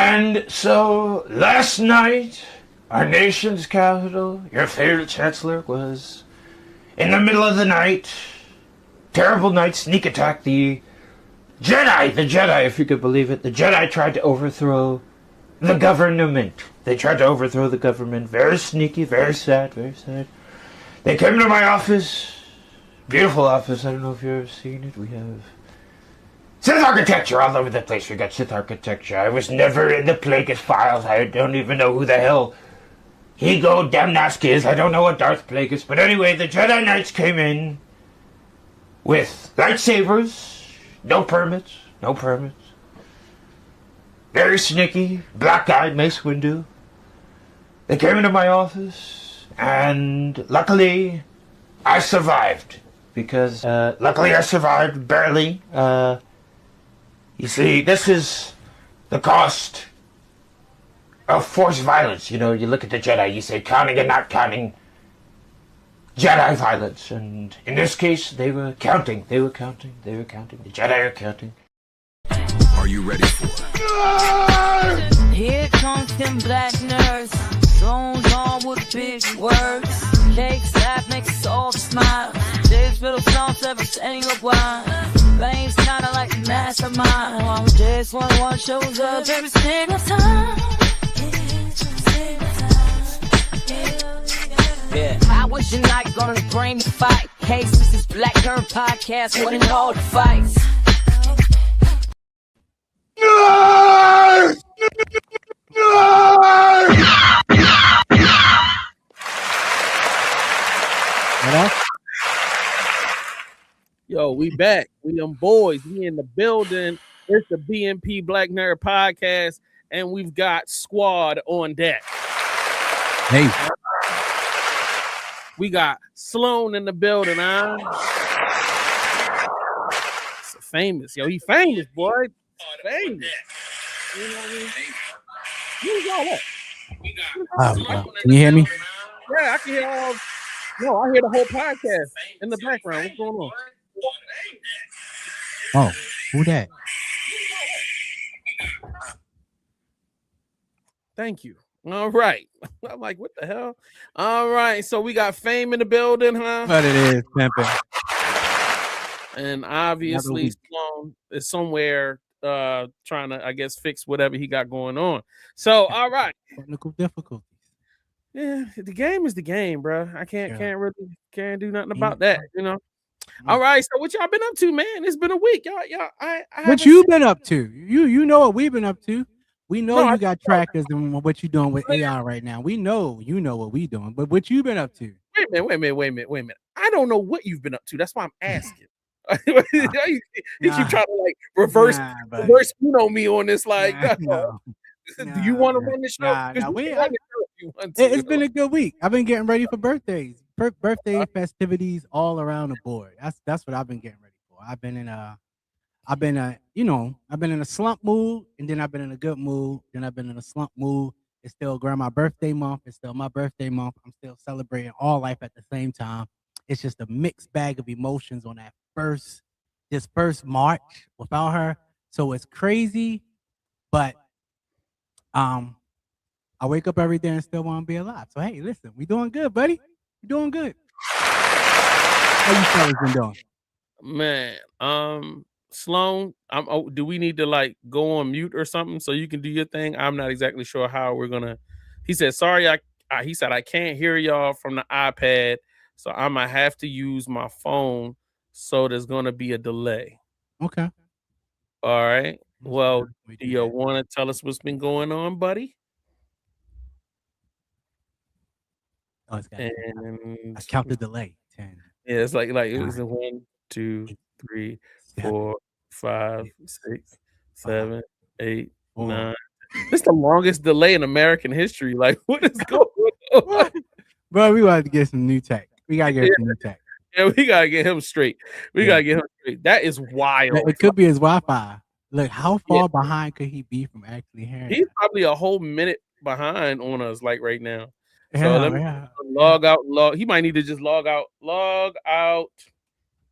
And so last night, our nation's capital, your favorite chancellor, was in the middle of the night, terrible night, sneak attack. The Jedi, if you could believe it, the Jedi tried to overthrow the government. They tried to overthrow the government. Very sneaky, very sad, very sad. They came to my office. Beautiful office. I don't know if you've ever seen it. We have Sith architecture all over the place. We got Sith architecture. I was never in the Plagueis files. I don't even know who the hell Ego Damnask is. I don't know what Darth Plagueis. But anyway, the Jedi Knights came in with lightsabers. No permits. No permits. Very sneaky. Black-eyed Mace Windu. They came into my office. And luckily, I survived. Because, luckily I survived barely. You see, this is the cost of forced violence. You know, you look at the Jedi, you say counting and not counting Jedi violence. And in this case, they were counting. They were counting. They were counting. The Jedi are counting. Are you ready for it? Here comes them black nerds, thrown on with big words. Cakes that make us all smile. Dave's little songs every single one. Flames kinda like a mastermind. While Dave's one shows up every single time. Yeah. How was your night gonna bring the fight? Case, this is Black Nerd Podcast, winning all the fights. Yo, we back. We them boys. We in the building. It's the BNP Black Nerd Podcast, and we've got squad on deck. Hey. We got Sloan in the building, huh? So famous. Yo, he famous, boy. Famous. You know what I mean? Who's all that? Can you hear me? Yeah, I can hear all. No, I hear the whole podcast in the background. What's going on? Oh, who that? Thank you. All right. I'm like, what the hell? All right. So we got Fame in the building, huh? But it is pimping. And obviously Sloan is somewhere trying to, I guess, fix whatever he got going on. So, all right. Technical difficulties. Yeah, the game is the game, bro. I can't do nothing about that, you know. All right, so what y'all been up to, man? It's been a week, y'all. What you been up to? You know what we've been up to. We know you got trackers and what you doing with AI right now. We know you know what we doing, but what you been up to? Wait a minute. I don't know what you've been up to. That's why I'm asking. You keep trying to like reverse me on this. Like, do you want to run the show? It's been a good week. I've been getting ready for birthdays, birthday festivities all around the board. That's what I've been getting ready for. I've been in a slump mood, and then I've been in a good mood. Then I've been in a slump mood. It's still grandma birthday month. It's still my birthday month. I'm still celebrating all life at the same time. It's just a mixed bag of emotions on this first March without her. So it's crazy, but I wake up every day and still want to be alive. So hey, listen, we doing good, buddy. We doing good. How you fellas been doing? Man, Sloan, do we need to like go on mute or something so you can do your thing? I'm not exactly sure how we're gonna. He said, "Sorry, he said I can't hear y'all from the iPad, so I might have to use my phone. So there's gonna be a delay." Okay. All right. Well, do you want to tell us what's been going on, buddy? I count the delay. 10. Yeah, it's like it was a 1, 2, 3, 4, 5, 6, 7, 8, 9. This is the longest delay in American history. Like, what is going on? Bro, we got to get some new tech. We gotta get some new tech. Yeah, we gotta get him straight. Gotta get him straight. That is wild. It could be his Wi-Fi. Look, how far behind could he be from actually hearing? He's probably a whole minute behind on us, like right now. So let me log out. He might need to just log out,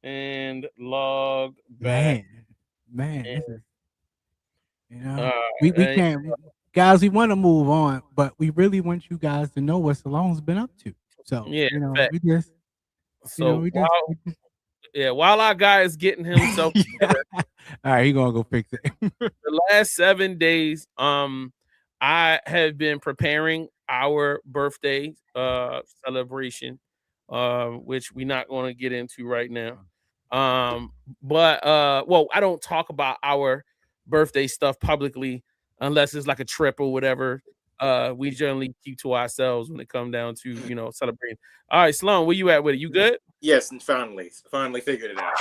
and log back. Man, we can't. guys, we want to move on, but we really want you guys to know what Salone's been up to. So, Yeah, fact. we just, So we while just while our guy is getting himself together, all right, he gonna go fix it. the last 7 days, I have been preparing our birthday celebration, which we're not going to get into right now. But well, I don't talk about our birthday stuff publicly unless it's like a trip or whatever. We generally keep to ourselves when it comes down to celebrating. All right, Sloan, where you at with it? You good? Yes, and finally figured it out.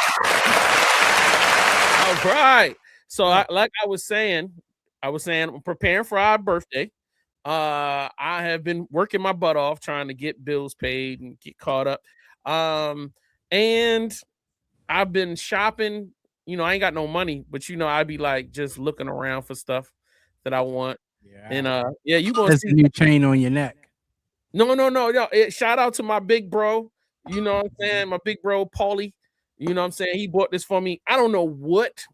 All right. So like I was saying, I'm preparing for our birthday. I have been working my butt off trying to get bills paid and get caught up. And I've been shopping. I ain't got no money, but I'd be like just looking around for stuff that I want. Yeah. And you gonna There's see a new chain on your neck. No. Shout out to my big bro. You know what I'm saying? My big bro, Paulie. You know what I'm saying? He bought this for me. I don't know what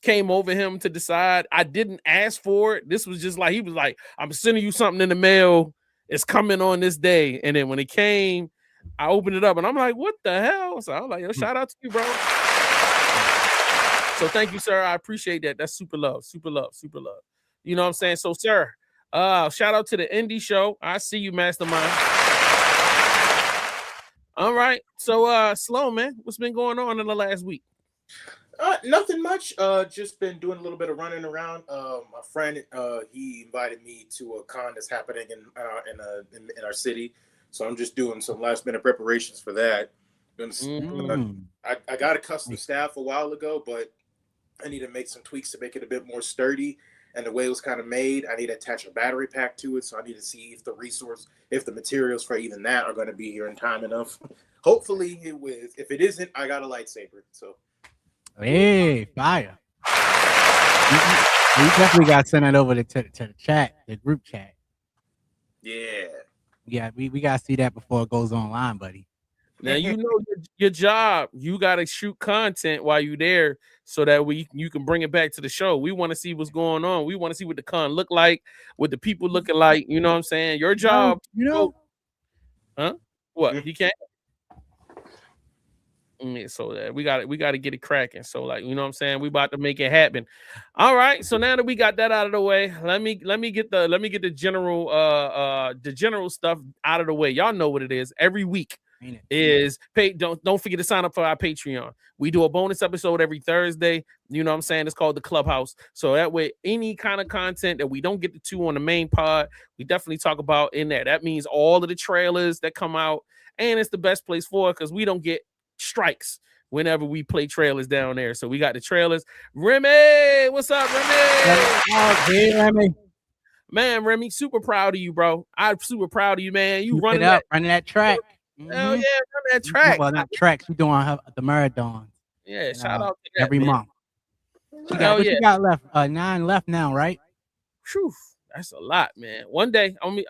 came over him to decide. I didn't ask for it. This was just like, he was like, I'm sending you something in the mail. It's coming on this day. And then when it came, I opened it up and I'm like, what the hell? So I'm like, yo, shout out to you, bro. So thank you, sir. I appreciate that. That's super love, super love, super love. You know what I'm saying? So, sir, shout out to the Indie Show. I see you, Mastermind. All right. So, Slow, man, what's been going on in the last week? Nothing much. Just been doing a little bit of running around. My friend, he invited me to a con that's happening in our city, so I'm just doing some last minute preparations for that. I got a custom staff a while ago, but I need to make some tweaks to make it a bit more sturdy. And the way it was kind of made, I need to attach a battery pack to it. So I need to see if the materials for even that are going to be here in time enough. Hopefully, if it isn't, I got a lightsaber. So, hey, fire! You definitely got to send that over to the chat, the group chat. Yeah, we got to see that before it goes online, buddy. Now your job. You got to shoot content while you're there, so that you can bring it back to the show. We want to see what's going on. We want to see what the con look like, what the people looking like. You know what I'm saying? Your job. Huh? What? You can't. So that we got to get it cracking. So you know what I'm saying? We about to make it happen. All right. So now that we got that out of the way, let me get the general stuff out of the way. Y'all know what it is. Every week is pay. Don't forget to sign up for our Patreon. We do a bonus episode every Thursday. You know what I'm saying? It's called the Clubhouse. So that way, any kind of content that we don't get to on the main pod, we definitely talk about in there. That means all of the trailers that come out, and it's the best place for it because we don't get strikes whenever we play trailers down there. So we got the trailers. Remy, what's up, Remy? Hey, Remy. Man, Remy, super proud of you, bro. I'm super proud of you, man. You running that track. Hell yeah, running that track. Well, not tracks. You doing the marathons. Yeah, shout out to that, every month. You got left? 9 left now, right? Whew, that's a lot, man. One day, I'm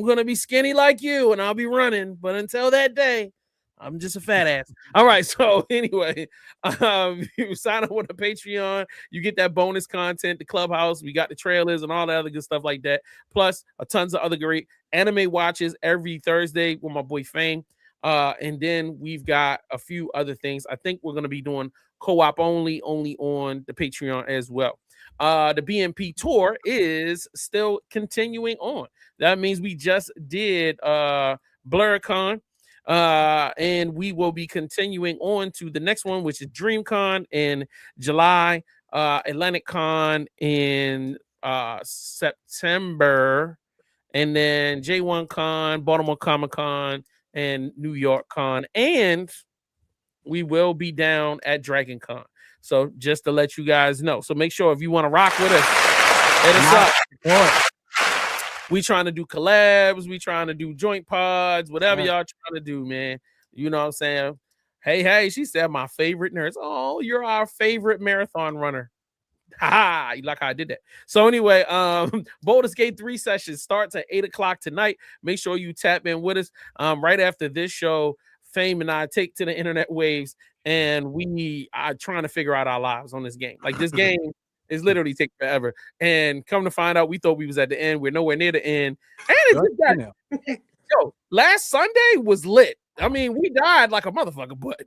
gonna be skinny like you, and I'll be running. But until that day, I'm just a fat ass. All right. So anyway, you sign up with a Patreon, you get that bonus content, the Clubhouse. We got the trailers and all that other good stuff like that. Plus, tons of other great anime watches every Thursday with my boy Fame. And then we've got a few other things. I think we're gonna be doing co-op only on the Patreon as well. The BMP tour is still continuing on. That means we just did BlurCon, and we will be continuing on to the next one, which is DreamCon in July, Atlantic Con in September, and then J1 Con, Baltimore Comic Con, and New York Con, and we will be down at Dragon Con. So just to let you guys know. So make sure if you want to rock with us, hit us up. We trying to do collabs. We trying to do joint pods, whatever y'all trying to do, man. You know what I'm saying? Hey, she said my favorite nurse. Oh, you're our favorite marathon runner. Ha! You like how I did that. So anyway, Baldur's Gate 3 session starts at 8:00 tonight. Make sure you tap in with us. Right after this show, Fame and I take to the internet waves, and we are trying to figure out our lives on this game. Like this game It's literally taking forever. And come to find out, we thought we was at the end. We're nowhere near the end. And it just got last Sunday was lit. I mean, we died like a motherfucker, but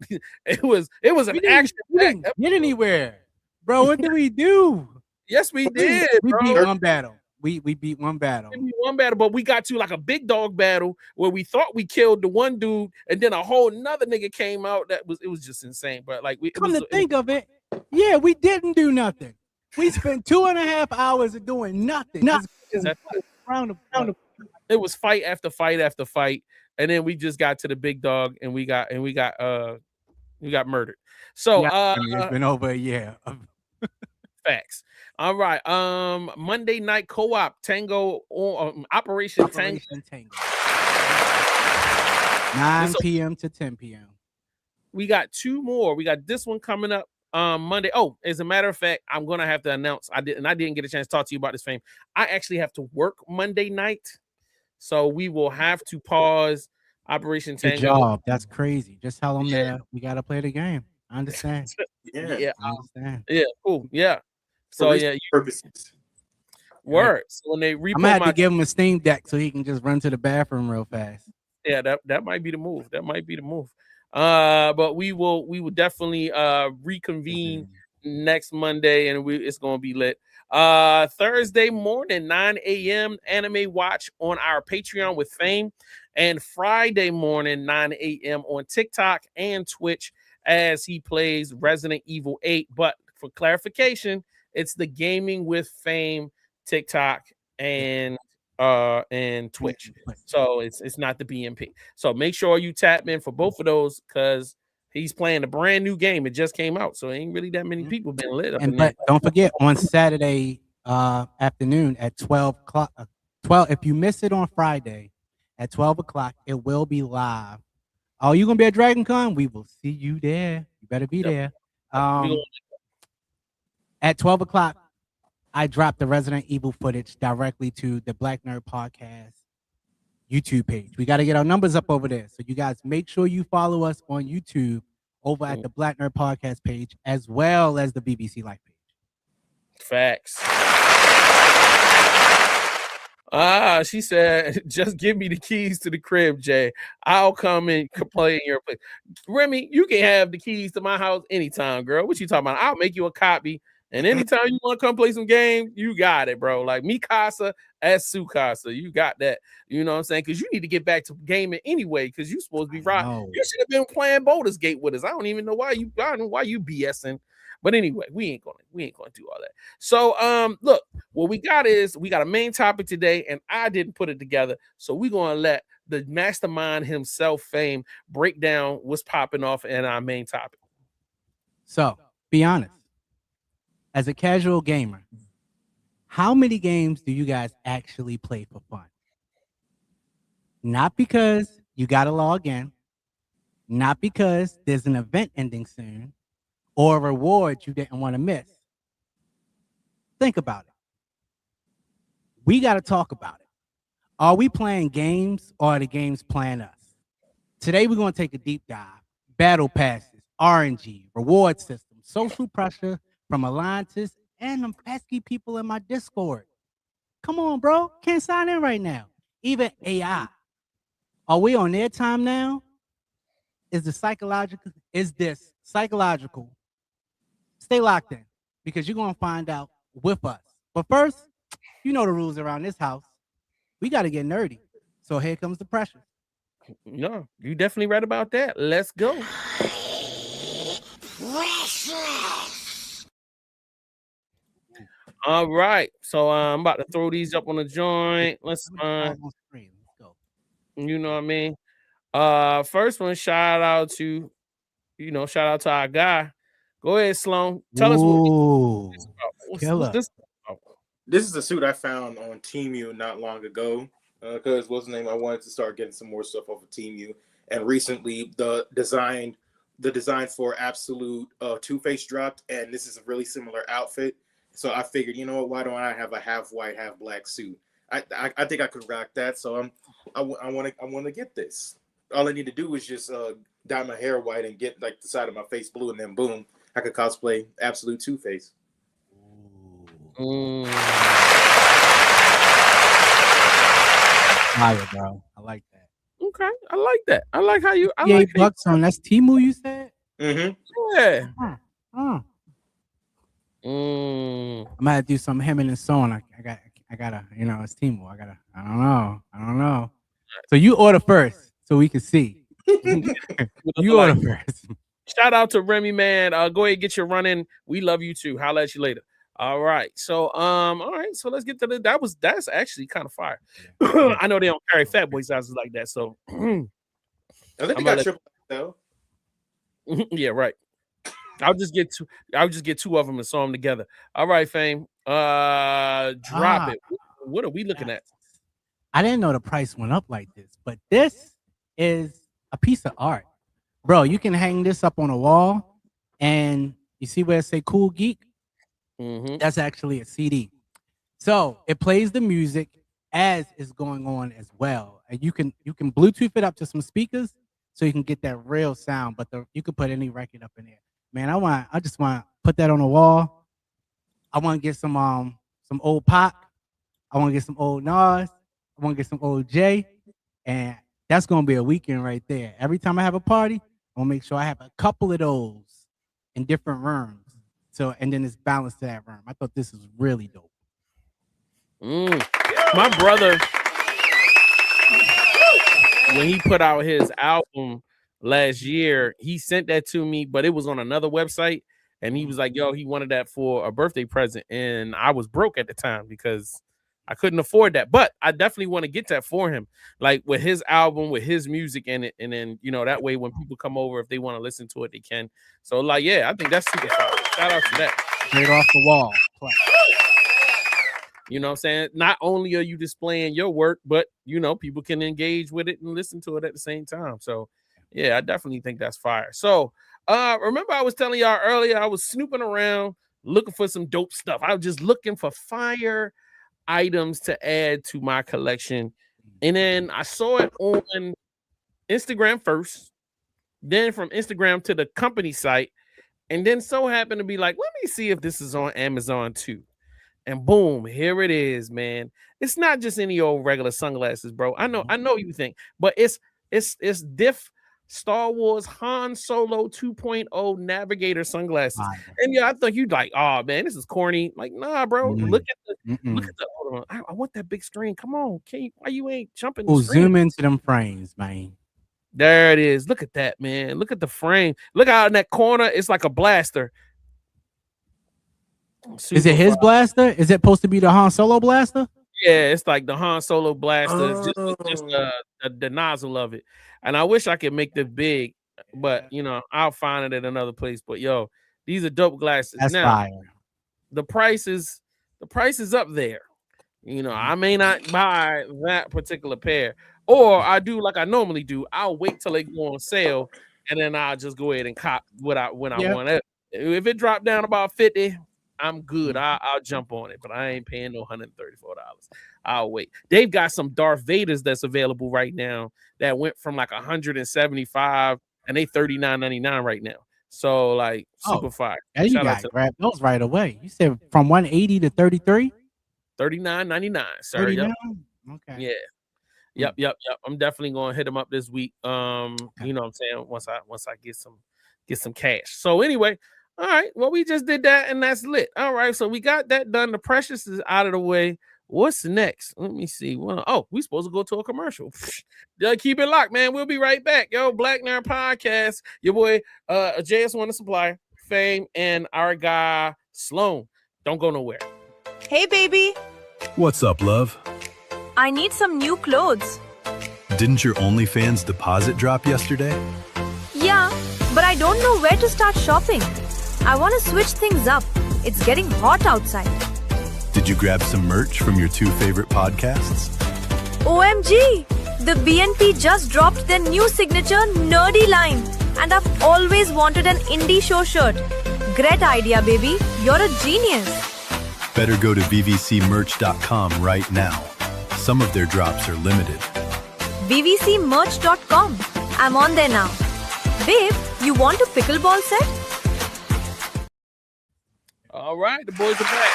it was an action. We didn't get anywhere, bro. What did we do? Yes, we did. We bro. beat one battle. We beat one battle. We beat one battle, but we got to like a big dog battle where we thought we killed the one dude, and then a whole nother nigga came out. It was just insane. But like, Come to think of it, yeah, we didn't do nothing. We spent 2.5 hours of doing nothing. It was fight after fight after fight, and then we just got to the big dog, and we got murdered. So it's been over a year. Facts. All right. Monday night co-op Tango Operation Tango. 9 p.m. to 10 p.m. We got 2 more. We got this one coming up Monday. Oh, as a matter of fact, I'm gonna have to announce. I didn't get a chance to talk to you about this, Fame. I actually have to work Monday night, so we will have to pause Operation Tango. Good job. That's crazy. Just tell them that we gotta play the game. I understand. Yeah. I understand. Yeah. Cool. Yeah. So yeah, purposes. Word. So when they repo I'm gonna have to give him a Steam Deck so he can just run to the bathroom real fast. Yeah, that might be the move. That might be the move. But we will definitely reconvene next Monday, and it's gonna be lit. Thursday morning, 9 a.m. Anime Watch on our Patreon with Fame, and Friday morning, 9 a.m. on TikTok and Twitch as he plays Resident Evil 8. But for clarification, it's the Gaming with Fame TikTok and Twitch. So it's not the BMP. So make sure you tap in for both of those because he's playing a brand new game. It just came out, so ain't really that many people been lit up. But don't forget on Saturday afternoon at 12 o'clock. 12. If you miss it on Friday at 12 o'clock, it will be live. Oh, you gonna be at Dragon Con? We will see you there. You better be there. At 12 o'clock, I dropped the Resident Evil footage directly to the Black Nerd Podcast YouTube page. We got to get our numbers up over there. So you guys make sure you follow us on YouTube over at the Black Nerd Podcast page, as well as the BBC Life page. Facts. She said, just give me the keys to the crib, Jay. I'll come and play in your place. Remy, you can have the keys to my house anytime, girl. What you talking about? I'll make you a copy. And anytime you want to come play some game, you got it, bro. Like Mikasa as Sukasa, you got that. You know what I'm saying? Because you need to get back to gaming anyway. Because you're supposed to be right. You should have been playing Baldur's Gate with us. I don't even know why you. I don't know why you BSing. But anyway, we ain't gonna do all that. So look, what we got is we got a main topic today, and I didn't put it together. So we're gonna let the mastermind himself, Fame, break down what's popping off in our main topic. So be honest. As a casual gamer, how many games do you guys actually play for fun? Not because you got to log in, not because there's an event ending soon, or a reward you didn't want to miss. Think about it. We got to talk about it. Are we playing games or are the games playing us? Today, we're going to take a deep dive. Battle passes, RNG, reward systems, social pressure, from alliances and them pesky people in my Discord. Come on, bro. Can't sign in right now. Even AI. Are we on their time now? Is this psychological? Stay locked in because you're going to find out with us. But first, you know the rules around this house. We got to get nerdy. So here comes the pressure. No, you definitely right about that. Let's go. All right, so I'm about to throw these up on the joint. Let's go. You know what I mean? First one, shout out to our guy. Go ahead, Sloan. Tell us what's this about. This is a suit I found on Temu not long ago. Because what's the name? I wanted to start getting some more stuff off of Temu, and recently the design for Absolute Two-Face dropped, and this is a really similar outfit. So I figured, you know what? Why don't I have a half white, half black suit? I think I could rock that. So I want to get this. All I need to do is just dye my hair white and get like the side of my face blue, and then boom, I could cosplay Absolute Two-Face. Fire, bro. I like that. Okay, I like that. I like how you. I $58 like how you- on that's Temu, you said? Mm-hmm. Yeah. I'm Mm. gonna have to do some hemming and sewing. I gotta, you know, it's Temu. I don't know. So you order first so we can see. You order first. Shout out to Remy, man. Go ahead and get your run in. We love you too. Holla at you later. All right. So all right. So let's get to that's actually kind of fire. I know they don't carry fat boy sizes like that. So I think they I'm got gonna- triple though. yeah, right. I'll just get two of them and sew them together. All right, Fame. Drop it. What are we looking at? I didn't know the price went up like this, but this is a piece of art. Bro, you can hang this up on a wall and you see where it say Cool Geek? Mm-hmm. That's actually a CD. So it plays the music as is going on as well. And you can Bluetooth it up to some speakers so you can get that real sound, but you can put any record up in there. Man, I just want to put that on the wall. I want to get some old Pac. I want to get some old Nas. I want to get some old J. And that's going to be a weekend right there. Every time I have a party, I want to make sure I have a couple of those in different rooms. So, and then it's balanced to that room. I thought this was really dope. My brother, when he put out his album last year, he sent that to me, but it was on another website. And he was like, yo, he wanted that for a birthday present. And I was broke at the time because I couldn't afford that. But I definitely want to get that for him, like with his album, with his music in it. And then, you know, that way when people come over, if they want to listen to it, they can. So, like, yeah, I think that's super fun. Shout out to that. Straight off the wall. Play. You know what I'm saying? Not only are you displaying your work, but, you know, people can engage with it and listen to it at the same time. So, yeah, I definitely think that's fire. So, remember I was telling y'all earlier, I was snooping around looking for some dope stuff. I was just looking for fire items to add to my collection. And then I saw it on Instagram first, then from Instagram to the company site, and then so happened to be like, let me see if this is on Amazon too. And boom, here it is, man. It's not just any old regular sunglasses, bro. I know you think, but it's Diff Star Wars Han Solo 2.0 Navigator sunglasses. And yeah, I thought you'd like, oh man, this is corny. Like, nah, bro. Look at the hold on. I want that big screen. Come on, why you ain't jumping? Oh, zoom into them frames, man. There it is. Look at that, man. Look at the frame. Look out in that corner. It's like a blaster. Is it his blaster? Is it supposed to be the Han Solo blaster? Yeah, it's like the Han Solo blaster, just the nozzle of it. And I wish I could make this big, but you know, I'll find it at another place. But yo, these are dope glasses. That's now, fire. The price is up there. You know, I may not buy that particular pair, or I do like I normally do. I'll wait till they go on sale, and then I'll just go ahead and cop when I want it. If it dropped down about 50, I'm good. I'll jump on it, but I ain't paying no $134. I'll wait. They've got some Darth Vaders that's available right now that went from like 175 and they $39.99 right now. So like super fire. Yeah, you got to grab those right away. You said from 180 to 33? $39.99, sir. 39? Yep. Okay. Yeah. Yep. I'm definitely gonna hit them up this week. You know what I'm saying? Once I get some cash. So anyway, all right. Well, we just did that and that's lit. All right. So we got that done. The Precious is out of the way. What's next? Let me see. Well, we supposed to go to a commercial. Keep it locked, man. We'll be right back. Yo, Black Nerd Podcast. Your boy, JS1 the Supplier, Fame, and our guy Sloan. Don't go nowhere. Hey, baby. What's up, love? I need some new clothes. Didn't your OnlyFans deposit drop yesterday? Yeah, but I don't know where to start shopping. I want to switch things up. It's getting hot outside. Did you grab some merch from your two favorite podcasts? OMG! The BNP just dropped their new signature nerdy line. And I've always wanted an indie show shirt. Great idea, baby. You're a genius. Better go to vvcmerch.com right now. Some of their drops are limited. vvcmerch.com. I'm on there now. Babe, you want a pickleball set? All right, the boys are back.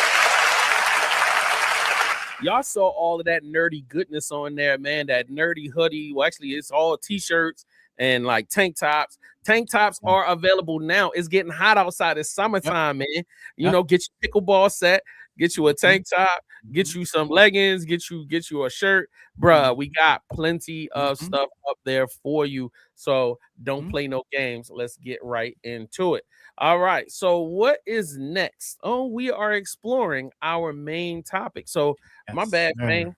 y'all saw all of that nerdy goodness on there, man. That nerdy hoodie. Well, actually, it's all t-shirts and like tank tops. Tank tops are available now. It's getting hot outside. It's summertime, man. You know, get your pickleball set, get you a tank top, get you some leggings, get you a shirt, bruh. We got plenty of stuff up there for you. So don't play no games. Let's get right into it. All right. So what is next? Oh, we are exploring our main topic. So my bad, man.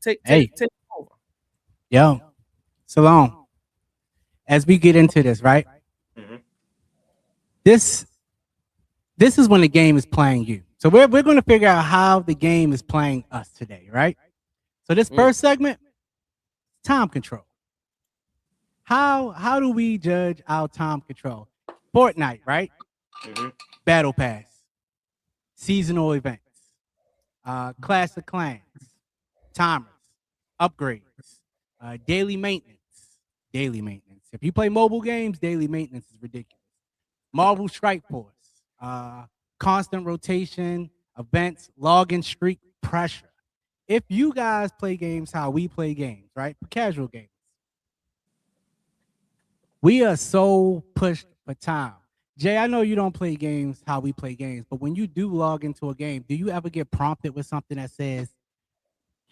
Take over. Yo, Salone. As we get into this, right? This is when the game is playing you. So we're going to figure out how the game is playing us today, right? So this first segment, time control. How do we judge our time control? Fortnite, right? Battle Pass, seasonal events, Clash of Clans, timers, upgrades, daily maintenance. If you play mobile games, daily maintenance is ridiculous. Marvel Strike Force, constant rotation, events, login streak, pressure. If you guys play games how we play games, right? For casual games, we are so pushed for time. Jay, I know you don't play games how we play games, but when you do log into a game, do you ever get prompted with something that says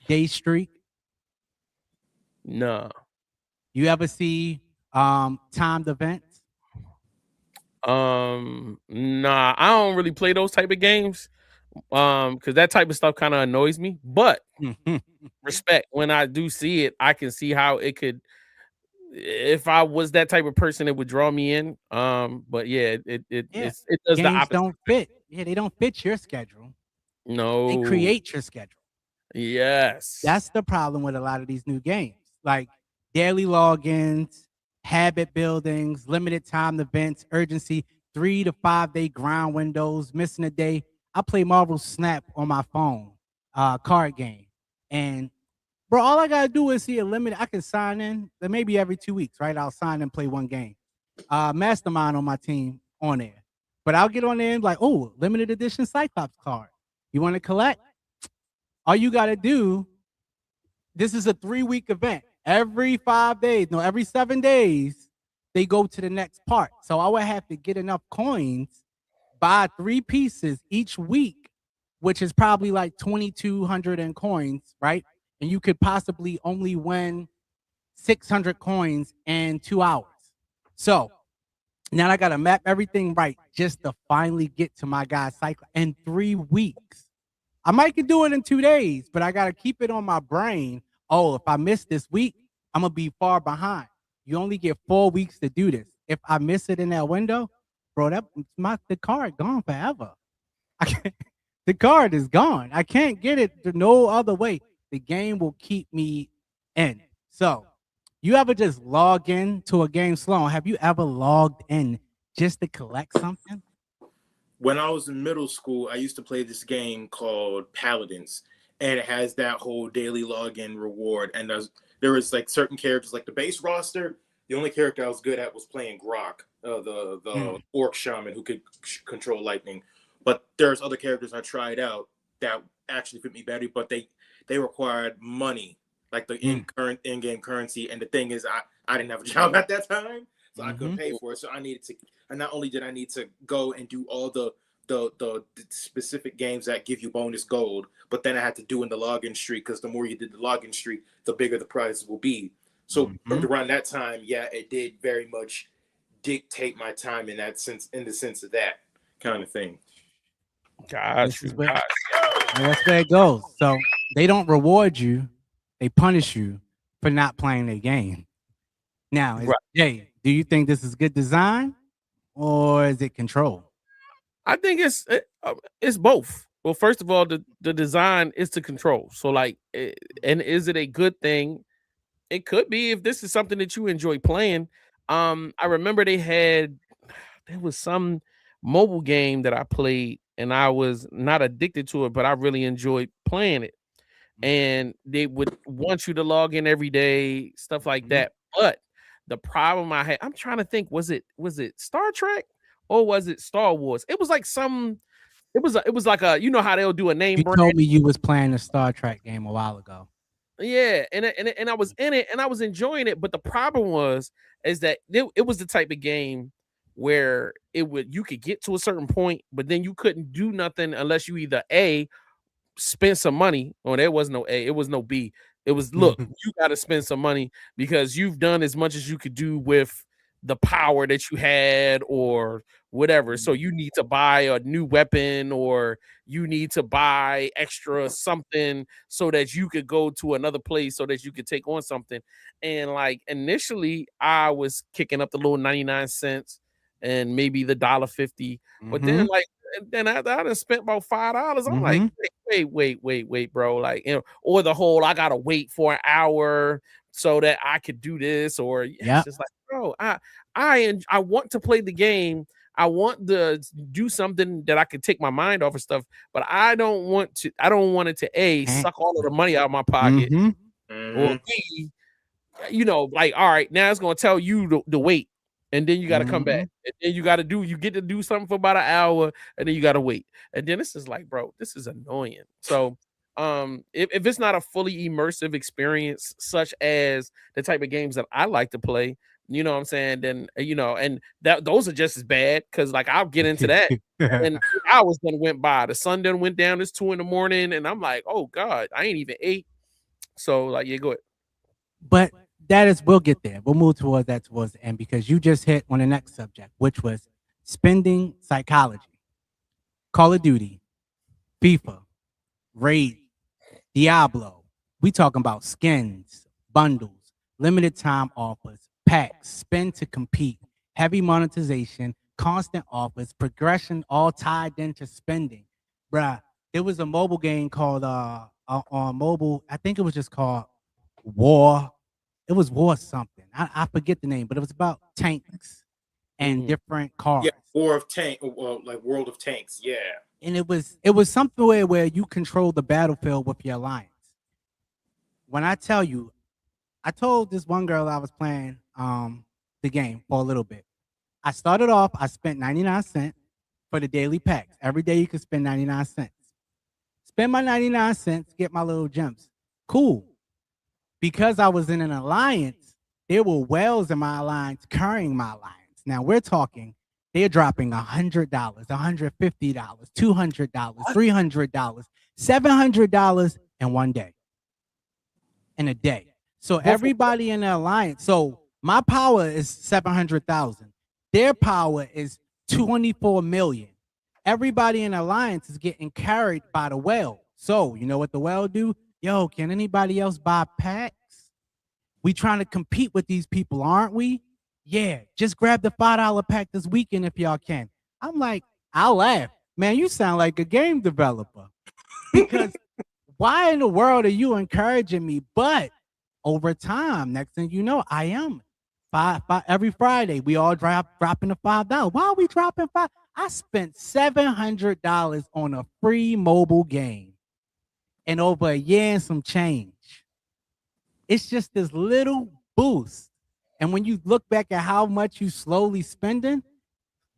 day streak? No. You ever see timed events? Nah, I don't really play those type of games. Because that type of stuff kind of annoys me. But respect, when I do see it, I can see how it could. If I was that type of person, it would draw me in. But yeah, it does games the opposite. Don't fit. Yeah, they don't fit your schedule. No, they create your schedule. Yes, that's the problem with a lot of these new games, like daily logins, habit buildings, limited time events, urgency, 3 to 5 day grind windows, missing a day. I play Marvel Snap on my phone, card game, and bro, all I gotta do is see a limit. I can sign in, maybe every 2 weeks, right? I'll sign and play one game. Mastermind on my team on there, but I'll get on there and like, oh, limited edition Cyclops card. You want to collect? All you gotta do. This is a 3-week event. Every 5 days, no, every 7 days, they go to the next part. So I would have to get enough coins, buy 3 pieces each week, which is probably like 2,200 in coins, right? And you could possibly only win 600 coins in 2 hours. So now I got to map everything right just to finally get to my guy's cycle in 3 weeks. I might could do it in 2 days, but I got to keep it on my brain. Oh, if I miss this week, I'm going to be far behind. You only get 4 weeks to do this. If I miss it in that window, bro, the card gone forever. The card is gone. I can't get it no other way. The game will keep me in. So you ever just log in to a game slow? Have you ever logged in just to collect something? When I was in middle school, I used to play this game called Paladins, and it has that whole daily login reward. And there was like certain characters, like the base roster. The only character I was good at was playing Grok, the orc shaman who could control lightning. But there's other characters I tried out that actually fit me better, but they required money, like the in-game currency. And the thing is, I didn't have a job at that time, so I couldn't pay for it. So I needed to, and not only did I need to go and do all the specific games that give you bonus gold, but then I had to do in the login streak, because the more you did the login streak, the bigger the prizes will be. So around that time, yeah, it did very much dictate my time in that sense, in the sense of that kind of thing. That's where it goes. So they don't reward you, they punish you for not playing their game. Now, Jay, do you think this is good design or is it control? I think it's both. Well, first of all, the design is to control. So like, and is it a good thing? It could be if this is something that you enjoy playing. I remember there was some mobile game that I played and I was not addicted to it, but I really enjoyed playing it. And they would want you to log in every day, stuff like that. But the problem I had, I'm trying to think, was it Star Trek or was it Star Wars? It was like some It was like a, you know how they'll do a name You brand. told me you was playing a Star Trek game a while ago. Yeah, and I was in it and I was enjoying it, but the problem is that it was the type of game where you could get to a certain point, but then you couldn't do nothing unless you either A, spend some money. Or there was no A, it was no B. It was, look, you got to spend some money because you've done as much as you could do with the power that you had or whatever. So you need to buy a new weapon or you need to buy extra something so that you could go to another place so that you could take on something. And like initially I was kicking up the little 99 cents and maybe the $1.50. But then like then I done spent about $5. I'm like, wait, bro. Like, you know, or the whole I gotta wait for an hour so that I could do this, or it's just like, bro, I want to play the game. I want to do something that I can take my mind off of stuff, but I don't want it to A, suck all of the money out of my pocket, or B, you know, like, all right, now it's gonna tell you to wait. And then you got to come back. And then you get to do something for about an hour, and then you got to wait. And then this is like, bro, this is annoying. So if it's not a fully immersive experience, such as the type of games that I like to play, you know what I'm saying? Then, you know, and those are just as bad because like I'll get into that and hours then went by. The sun then went down. It's 2 a.m. and I'm like, oh God, I ain't even ate. So like, yeah, go ahead. But we'll get there. We'll move towards that towards the end because you just hit on the next subject, which was spending psychology. Call of Duty, FIFA, Raid, Diablo. We talking about skins, bundles, limited time offers, packs, spend to compete, heavy monetization, constant offers, progression, all tied into spending. Bruh, there was a mobile game called on mobile, I think it was just called War. It was War something. I forget the name, but it was about tanks and different cars. Yeah, War of Tank, like World of Tanks. Yeah. And it was something where you control the battlefield with your alliance. When I tell you, I told this one girl I was playing the game for a little bit. I started off, I spent 99 cents for the daily packs. Every day you could spend 99 cents. Spend my 99 cents, get my little gems. Cool. Because I was in an alliance, there were whales in my alliance carrying my alliance. Now we're talking, they're dropping $100, $150, $200, $300, $700 in one day. In a day. So everybody in the alliance, so my power is 700,000. Their power is 24 million. Everybody in the alliance is getting carried by the whale. So you know what the whale do? Yo, can anybody else buy packs? We trying to compete with these people, aren't we? Yeah, just grab the $5 pack this weekend if y'all can. I'm like, I'll laugh. Man, you sound like a game developer. Because why in the world are you encouraging me? But over time, next thing you know, I am. Every Friday, we all dropping the $5. Why are we dropping $5? I spent $700 on a free mobile game. And over a year and some change. It's just this little boost. And when you look back at how much you slowly spending,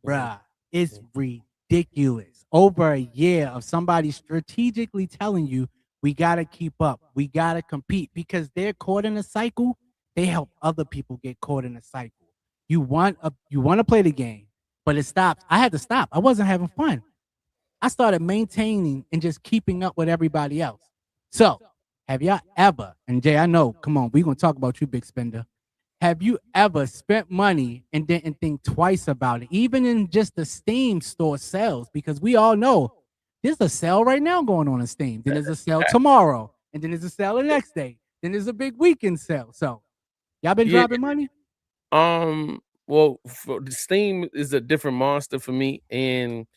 bruh, it's ridiculous. Over a year of somebody strategically telling you, we got to keep up. We got to compete because they're caught in a cycle. They help other people get caught in a cycle. You want to play the game, but it stops. I had to stop. I wasn't having fun. I started maintaining and just keeping up with everybody else. So, have y'all ever, and Jay, I know, come on, we're going to talk about you, big spender. Have you ever spent money and didn't think twice about it, even in just the Steam store sales? Because we all know there's a sale right now going on in Steam. Then there's a sale tomorrow, and then there's a sale the next day. Then there's a big weekend sale. So, y'all been dropping money? Well, Steam is a different monster for me, and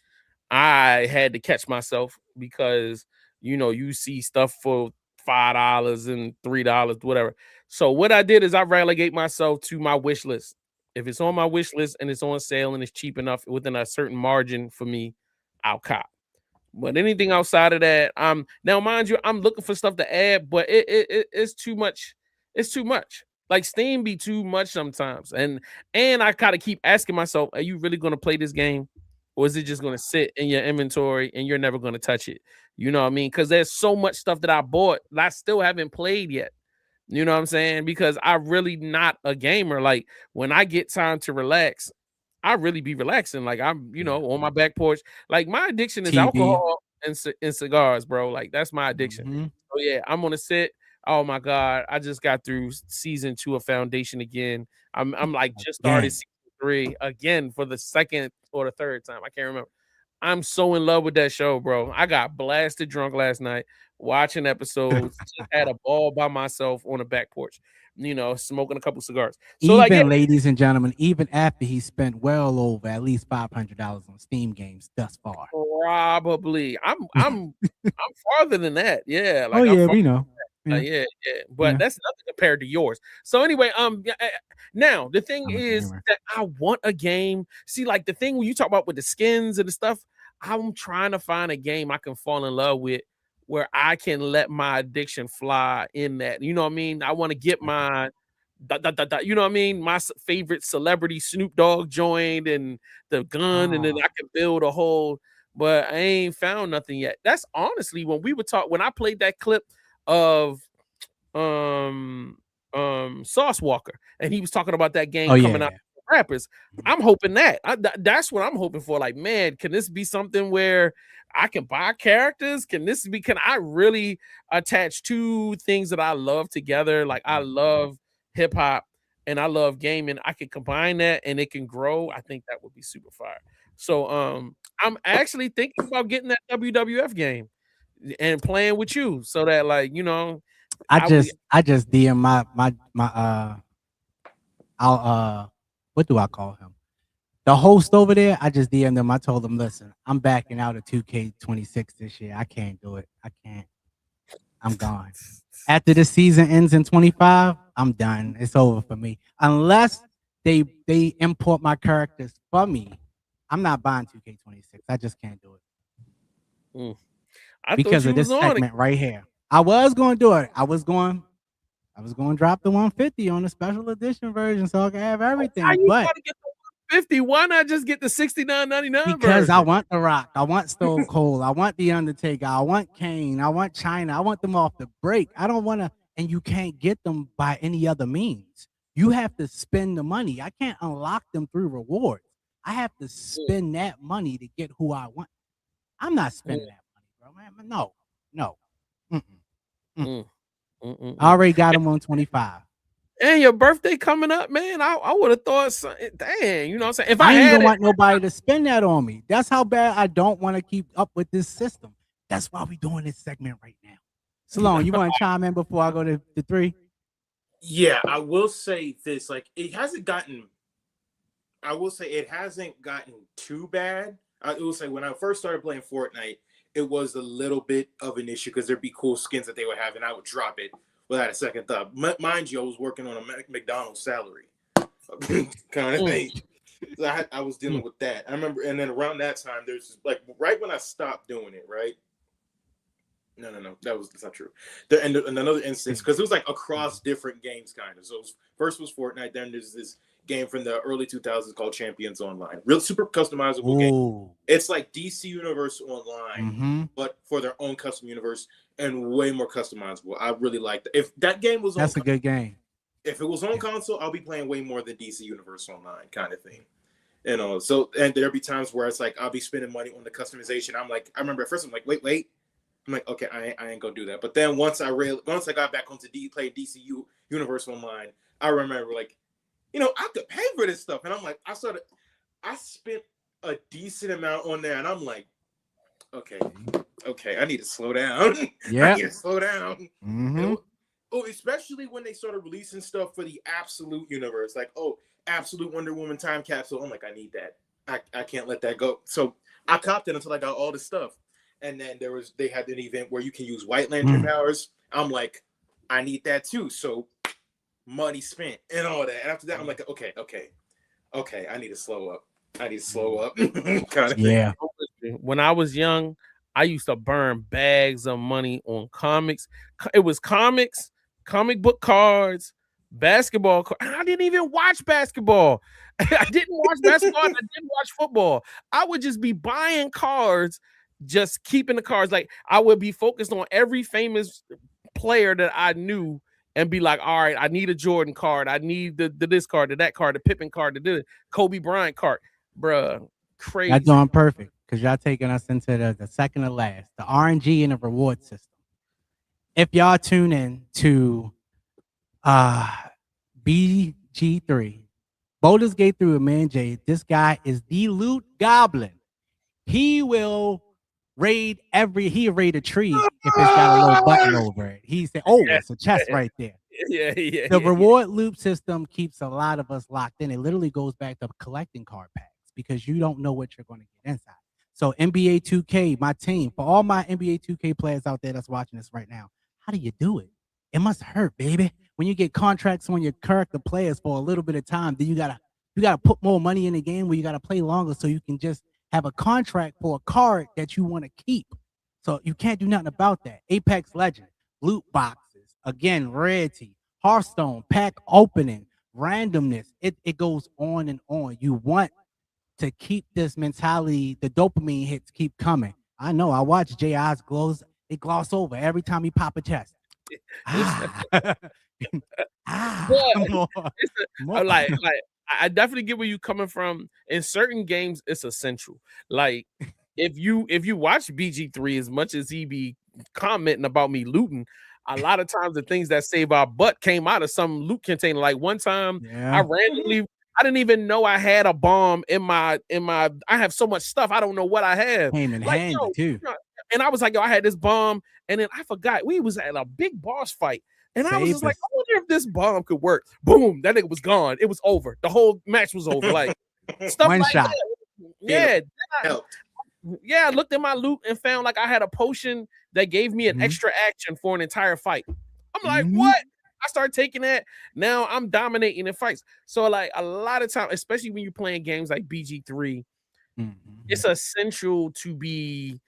I had to catch myself because, you know, you see stuff for $5 and $3, whatever. So what I did is I relegate myself to my wish list. If it's on my wish list and it's on sale and it's cheap enough within a certain margin for me, I'll cop. But anything outside of that, now mind you, I'm looking for stuff to add, but it's too much. It's too much. Like Steam be too much sometimes, and I gotta keep asking myself, are you really gonna play this game? or is it just going to sit in your inventory and you're never going to touch it? You know what I mean? Because there's so much stuff that I bought that I still haven't played yet. You know what I'm saying? Because I'm really not a gamer. Like when I get time to relax, I really be relaxing. Like I'm, on my back porch. Like my addiction is TV. alcohol and cigars, bro. Like that's my addiction. Mhm. So yeah, I'm gonna sit. Oh my God, I just got through season 2 of Foundation again. I'm like just started Again. season 3 again for the second or the third time. I can't remember. I'm so in love with that show, bro. I got blasted drunk last night watching episodes. Just had a ball by myself on the back porch, smoking a couple cigars. So Even ladies and gentlemen, even after he spent well over at least $500 on Steam games thus far. Probably. I'm farther than that. Yeah. Oh yeah, we know. Yeah. But that's nothing compared to yours. So anyway, now the thing I'm a is gamer. that I want a game. See, like the thing when you talk about with the skins and the stuff, I'm trying to find a game I can fall in love with where I can let my addiction fly in that. You know what I mean? I want to get my you know what I mean? My favorite celebrity Snoop Dogg joined and the gun, and then I can build a whole, but I ain't found nothing yet. That's honestly when I played that clip of Sauce Walker, and he was talking about that game coming out for rappers. I'm hoping that's what I'm hoping for. Like, man, can this be something where I can buy characters? Can I really attach two things that I love together? Like I love hip hop and I love gaming. I can combine that and it can grow. I think that would be super fire. So I'm actually thinking about getting that WWF game and playing with you so that I just DM my what do I call him? The host over there, I just DM'd him. I told him, listen, I'm backing out of 2K26 this year. I can't do it. I can't. I'm gone. After the season ends in 25, I'm done. It's over for me. Unless they import my characters for me, I'm not buying 2K26. I just can't do it. Because of this segment right here. I was going to do it. I was going to drop the 150 on the special edition version so I can have everything. But get the 150? Why not just get the $69.99 because version? I want The Rock, I want Stone Cold, I want The Undertaker, I want Kane, I want China, I want them off the break. I don't want to, and you can't get them by any other means. You have to spend the money. I can't unlock them through rewards. I have to spend that money to get who I want. I'm not spending that money, bro. Man, no. I already got them on 25. And your birthday coming up, man. I would have thought, dang, you know what I'm saying? If I ain't even want nobody to spend that on me. That's how bad I don't want to keep up with this system. That's why we doing this segment right now. Salone, you want to chime in before I go to 3? Yeah, I will say this. Like, it hasn't gotten too bad. I will say when I first started playing Fortnite, it was a little bit of an issue because there'd be cool skins that they would have, and I would drop it without a second thought. Mind you, I was working on a McDonald's salary kind of thing. So I was dealing with that. I remember, and then around that time, there's like right when I stopped doing it, right? No, that's not true. And another instance, because it was like across different games, kind of. So first was Fortnite, then there's this game from the early 2000s called Champions Online. Real super customizable game. It's like DC Universe Online, but for their own custom universe and way more customizable. I really like that. If that game was a good game. If it was on console, I'll be playing way more than DC Universe Online kind of thing. You know, so and there'll be times where it's like I'll be spending money on the customization. I'm like, I remember at first I'm like, wait. I'm like, okay, I ain't gonna do that. But then once I got back onto play DC Universe Online, I remember like, I could pay for this stuff. And I'm like, I spent a decent amount on there, and I'm like, okay, I need to slow down. Yeah. I need to slow down. Especially when they started releasing stuff for the Absolute Universe, like, Absolute Wonder Woman Time Capsule. I'm like, I need that. I can't let that go. So I copped it until I got all the stuff. And then they had an event where you can use White Lantern powers. I'm like, I need that too. So money spent and all that. And after that, I'm like, okay, I need to slow up. kind of yeah. thing. When I was young, I used to burn bags of money on comics. It was comics, comic book cards, basketball. I didn't even watch basketball. I didn't watch basketball. And I didn't watch football. I would just be buying cards, just keeping the cards. Like I would be focused on every famous player that I knew and be like, all right, I need a Jordan card. I need the this card, that card, the Pippen card, the Kobe Bryant card. Bruh, crazy. Y'all doing perfect because y'all taking us into the second to last, the RNG and the reward system. If y'all tune in to BG3, Baldur's Gate 3 with Man J, this guy is the loot goblin. He will raid a tree if it's got a little button over it. He said, oh, it's a chest right there. Yeah. The reward loop system keeps a lot of us locked in. It literally goes back to collecting card packs because you don't know what you're going to get inside. So NBA 2K, my team, for all my NBA 2K players out there that's watching this right now, how do you do it? It must hurt, baby. When you get contracts on your character players for a little bit of time, then you gotta put more money in the game where you gotta play longer so you can just have a contract for a card that you want to keep. So you can't do nothing about that. Apex Legends, loot boxes, again, rarity, Hearthstone, pack opening, randomness. It goes on and on. You want to keep this mentality, the dopamine hits keep coming. I know. I watch Jay Eyes gloss over every time he pop a chest. Like I definitely get where you coming from. In certain games, it's essential. Like if you watch BG3 as much as he be commenting about me looting, a lot of times the things that save our butt came out of some loot container. Like one time, I didn't even know I had a bomb in my. I have so much stuff, I don't know what I have. Came in handy too. And I was like, yo, I had this bomb, and then I forgot we was at a big boss fight. And I was just like, I wonder if this bomb could work. Boom, that nigga was gone. It was over. The whole match was over. Like stuff one like shot. That. Yeah. I looked at my loot and found like I had a potion that gave me an extra action for an entire fight. I'm like, what? I started taking that. Now I'm dominating in fights. So like a lot of time, especially when you're playing games like BG3, it's essential to be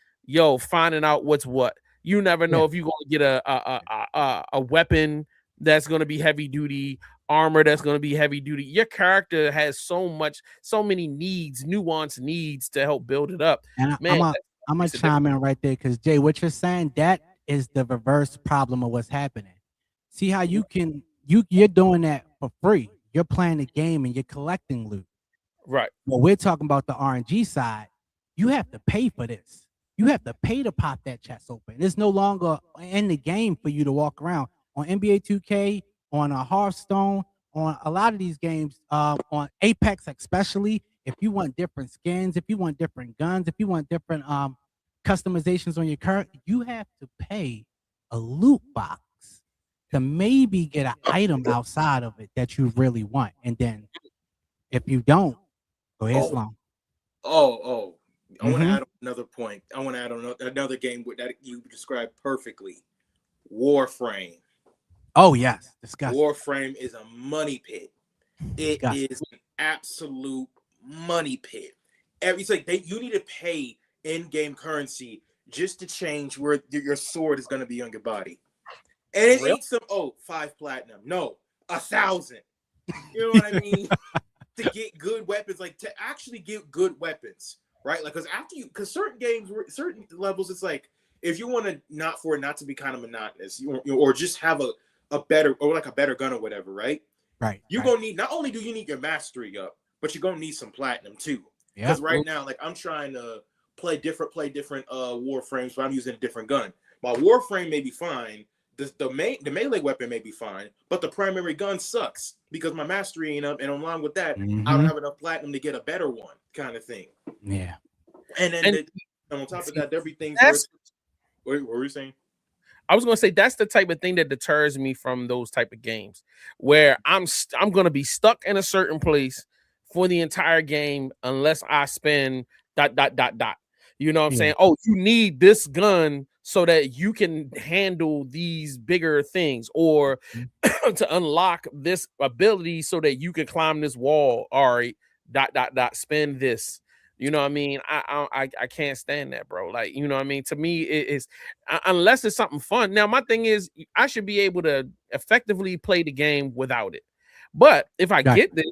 finding out what's what. You never know if you're going to get a weapon that's going to be heavy duty, armor that's going to be heavy duty. Your character has so many nuanced needs to help build it up. And I'm gonna chime in right there because Jay, what you're saying, that is the reverse problem of what's happening. See how you're doing that for free. You're playing the game and you're collecting loot. Right. Well, we're talking about the RNG side. You have to pay for this. You have to pay to pop that chest open. It's no longer in the game for you to walk around. On NBA 2K, on a Hearthstone, on a lot of these games, on Apex especially, if you want different skins, if you want different guns, if you want different customizations on your character, you have to pay a loot box to maybe get an item outside of it that you really want. And then if you don't, go ahead, Sloan. I want to add another point. I want to add another game that you described perfectly. Warframe. Oh, yes. Disgusting. Warframe is a money pit. It is an absolute money pit. It's like you need to pay in-game currency just to change where your sword is going to be on your body. And it ain't some 5 platinum. No, 1,000. You know what I mean? To get good weapons, like to actually get good weapons, right? Like because certain games, certain levels, it's like if you want to not to be kind of monotonous, or just have a better gun or whatever, right? Right. You're gonna need, not only do you need your mastery up, but you're gonna need some platinum too. Because right now, like I'm trying to play different Warframes, but I'm using a different gun. My Warframe may be fine. The melee weapon may be fine, but the primary gun sucks because my mastery ain't up, and along with that, I don't have enough platinum to get a better one, kind of thing. Yeah. And on top of that, everything's. What were you saying? I was going to say that's the type of thing that deters me from those type of games where I'm going to be stuck in a certain place for the entire game unless I spend ... You know what I'm saying? Oh, you need this gun so that you can handle these bigger things, or to unlock this ability so that you can climb this wall. All right, ... Spend this. You know what I mean? I can't stand that, bro. Like, you know what I mean? To me, it is unless it's something fun. Now, my thing is I should be able to effectively play the game without it. But if I Gotcha. get this,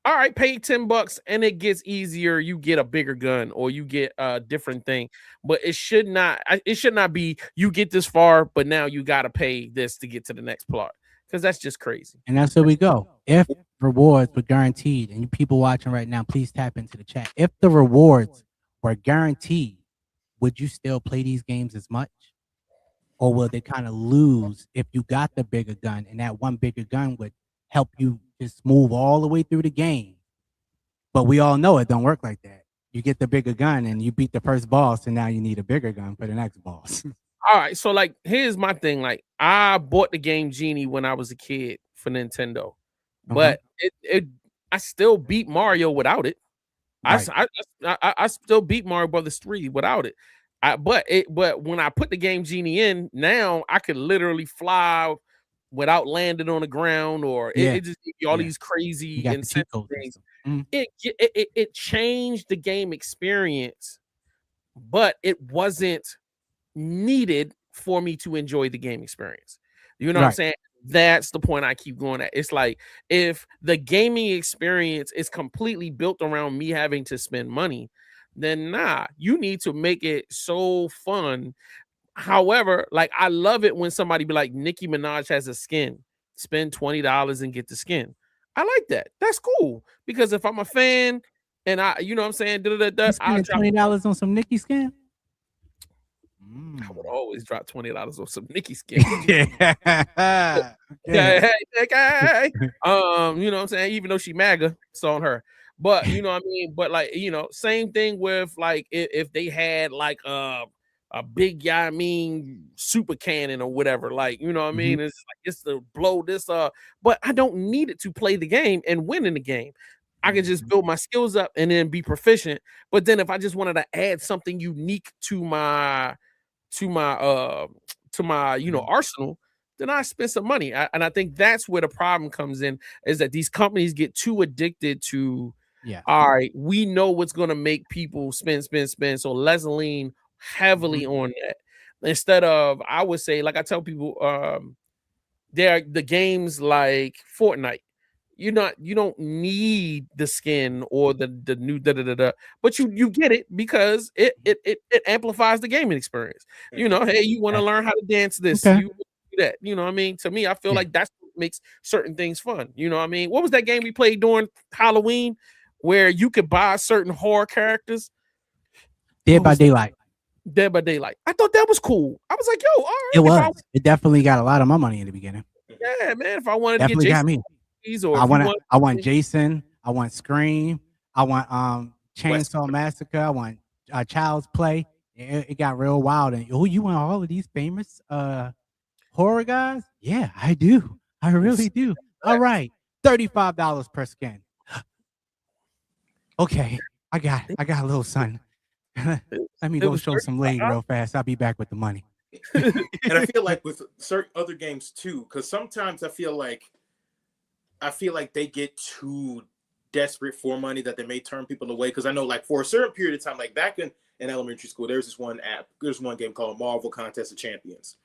all right, pay $10 and it gets easier. You get a bigger gun or you get a different thing. But it should not be you get this far, but now you gotta pay this to get to the next plot. Because that's just crazy. And that's where we go. If rewards were guaranteed, and you people watching right now, please tap into the chat. If the rewards were guaranteed, would you still play these games as much? Or will they kind of lose if you got the bigger gun and that one bigger gun would help you just move all the way through the game? But we all know it don't work like that. You get the bigger gun and you beat the first boss, and now you need a bigger gun for the next boss. All right, so like here's my thing. Like I bought the game Genie when I was a kid for Nintendo, but I still beat Mario without it. Right. I still beat Mario Brothers 3 without it. But when I put the game Genie in, now I could literally fly without landing on the ground, or it just gives you all these crazy incentive things. It changed the game experience, but it wasn't needed for me to enjoy the game experience. You know what I'm saying? That's the point I keep going at. It's like if the gaming experience is completely built around me having to spend money, then you need to make it so fun. However, like I love it when somebody be like, Nicki Minaj has a skin, spend $20 and get the skin. I like that. That's cool, because if I'm a fan and you know what I'm saying, You spending $20 on some Nicki skin? I would always drop $20 on some Nicki skin. Okay. You know what I'm saying? Even though she MAGA, it's on her. But you know what I mean? But like, you know, same thing with like if they had like a big, super cannon or whatever, like, you know what I mean? It's like it's to blow this but I don't need it to play the game and win in the game. I can just build my skills up and then be proficient. But then if I just wanted to add something unique to my arsenal, then I spend some money. And I think that's where the problem comes in, is that these companies get too addicted to, all right, we know what's going to make people spend. So let's lean heavily on that. Instead of, I would say, like I tell people, there are the games like Fortnite. You don't need the skin or the new but you get it because it amplifies the gaming experience. You know, hey, you want to learn how to dance this, you do that. You know what I mean? To me, I feel like that's what makes certain things fun. You know what I mean? What was that game we played during Halloween where you could buy certain horror characters? Dead by Daylight. I thought that was cool. I was like, yo, all right. It was. It definitely got a lot of my money in the beginning. Yeah, man. If I wanted definitely to get got me. I want Jason. I want Scream. I want Chainsaw Massacre. I want Child's Play. It got real wild. And you want all of these famous horror guys? Yeah, I do. I really do. All right, $35 per skin. Okay, I got a little son. Let me go show some leg real fast. I'll be back with the money. And I feel like with certain other games too, because sometimes I feel like they get too desperate for money that they may turn people away. Because I know, like, for a certain period of time, like back in elementary school, there's one game called Marvel Contest of Champions.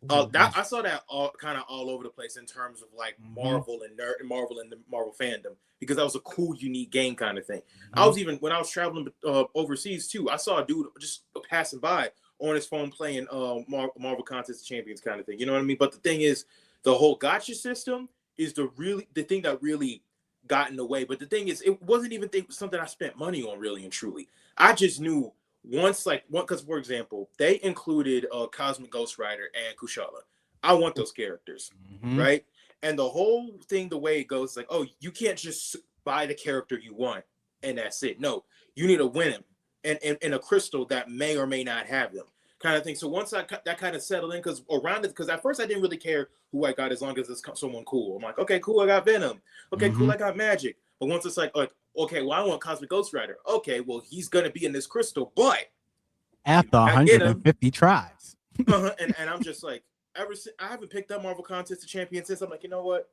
I saw that all over the place in terms of like Marvel and the Marvel fandom, because that was a cool, unique game kind of thing. I was even, when I was traveling overseas too, I saw a dude just passing by on his phone playing Marvel Contest of Champions kind of thing. You know what I mean? But the thing is, the whole gacha system is the thing that really got in the way. But the thing is, it wasn't even something I spent money on, really and truly. I just knew because for example, they included Cosmic Ghost Rider and Kushala. I want those characters, right? And the whole thing, the way it goes, is like, oh, you can't just buy the character you want and that's it. No, you need to win them in a crystal that may or may not have them, kind of thing. So once that kind of settled in, because at first I didn't really care who I got as long as it's someone cool. I'm like, okay, cool, I got Venom. Okay, cool, I got Magic. But once it's like, okay, well, I want Cosmic Ghost Rider. Okay, well, he's gonna be in this crystal, but after 150 tries. And I'm just like, I haven't picked up Marvel Contest of Champions since. I'm like, you know what?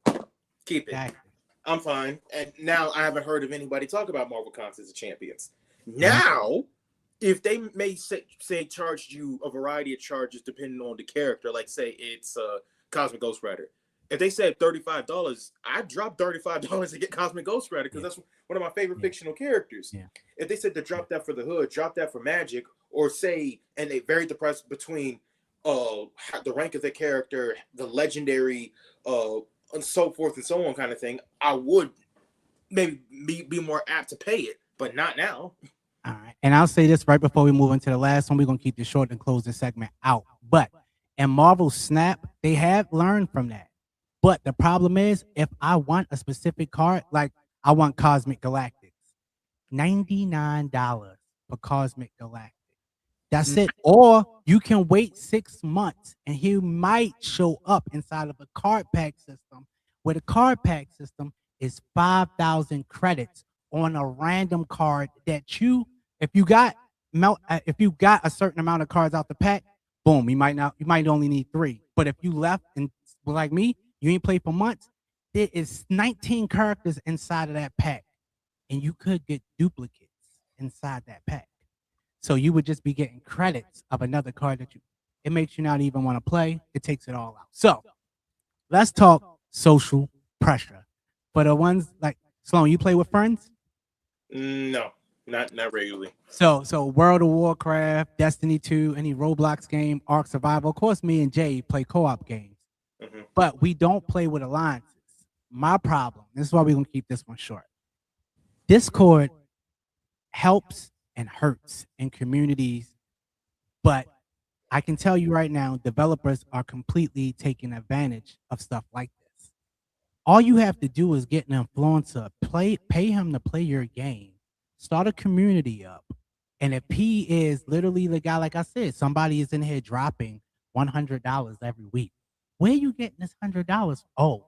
Keep it. Exactly. I'm fine. And now I haven't heard of anybody talk about Marvel Contest of Champions. Now, if they may say charged you a variety of charges depending on the character, like say it's Cosmic Ghost Rider. If they said $35, I'd drop $35 to get Cosmic Ghost Rider because that's one of my favorite fictional characters. Yeah. If they said to drop that for the Hood, drop that for Magic, or say, and they vary the price between the rank of the character, the legendary, and so forth and so on kind of thing, I would maybe be more apt to pay it, but not now. All right. And I'll say this right before we move into the last one. We're going to keep this short and close this segment out. But in Marvel Snap, they have learned from that. But the problem is, if I want a specific card, like I want Cosmic Galactics, $99 for Cosmic Galactic. That's it. Or you can wait 6 months and he might show up inside of a card pack system, where the card pack system is 5,000 credits on a random card that you, if you got a certain amount of cards out the pack, boom, you might only need 3. But if you left and like me, you ain't played for months, there is 19 characters inside of that pack, and you could get duplicates inside that pack. So you would just be getting credits of another card that it makes you not even want to play. It takes it all out. So let's talk social pressure. For the ones like Sloan, you play with friends? No, not regularly. So World of Warcraft, Destiny 2, any Roblox game, Ark Survival. Of course, me and Jay play co-op games. But we don't play with alliances. My problem, this is why we're going to keep this one short. Discord helps and hurts in communities, but I can tell you right now, developers are completely taking advantage of stuff like this. All you have to do is get an influencer, pay him to play your game, start a community up. And if he is literally the guy, like I said, somebody is in here dropping $100 every week. Where are you getting this $100? Oh,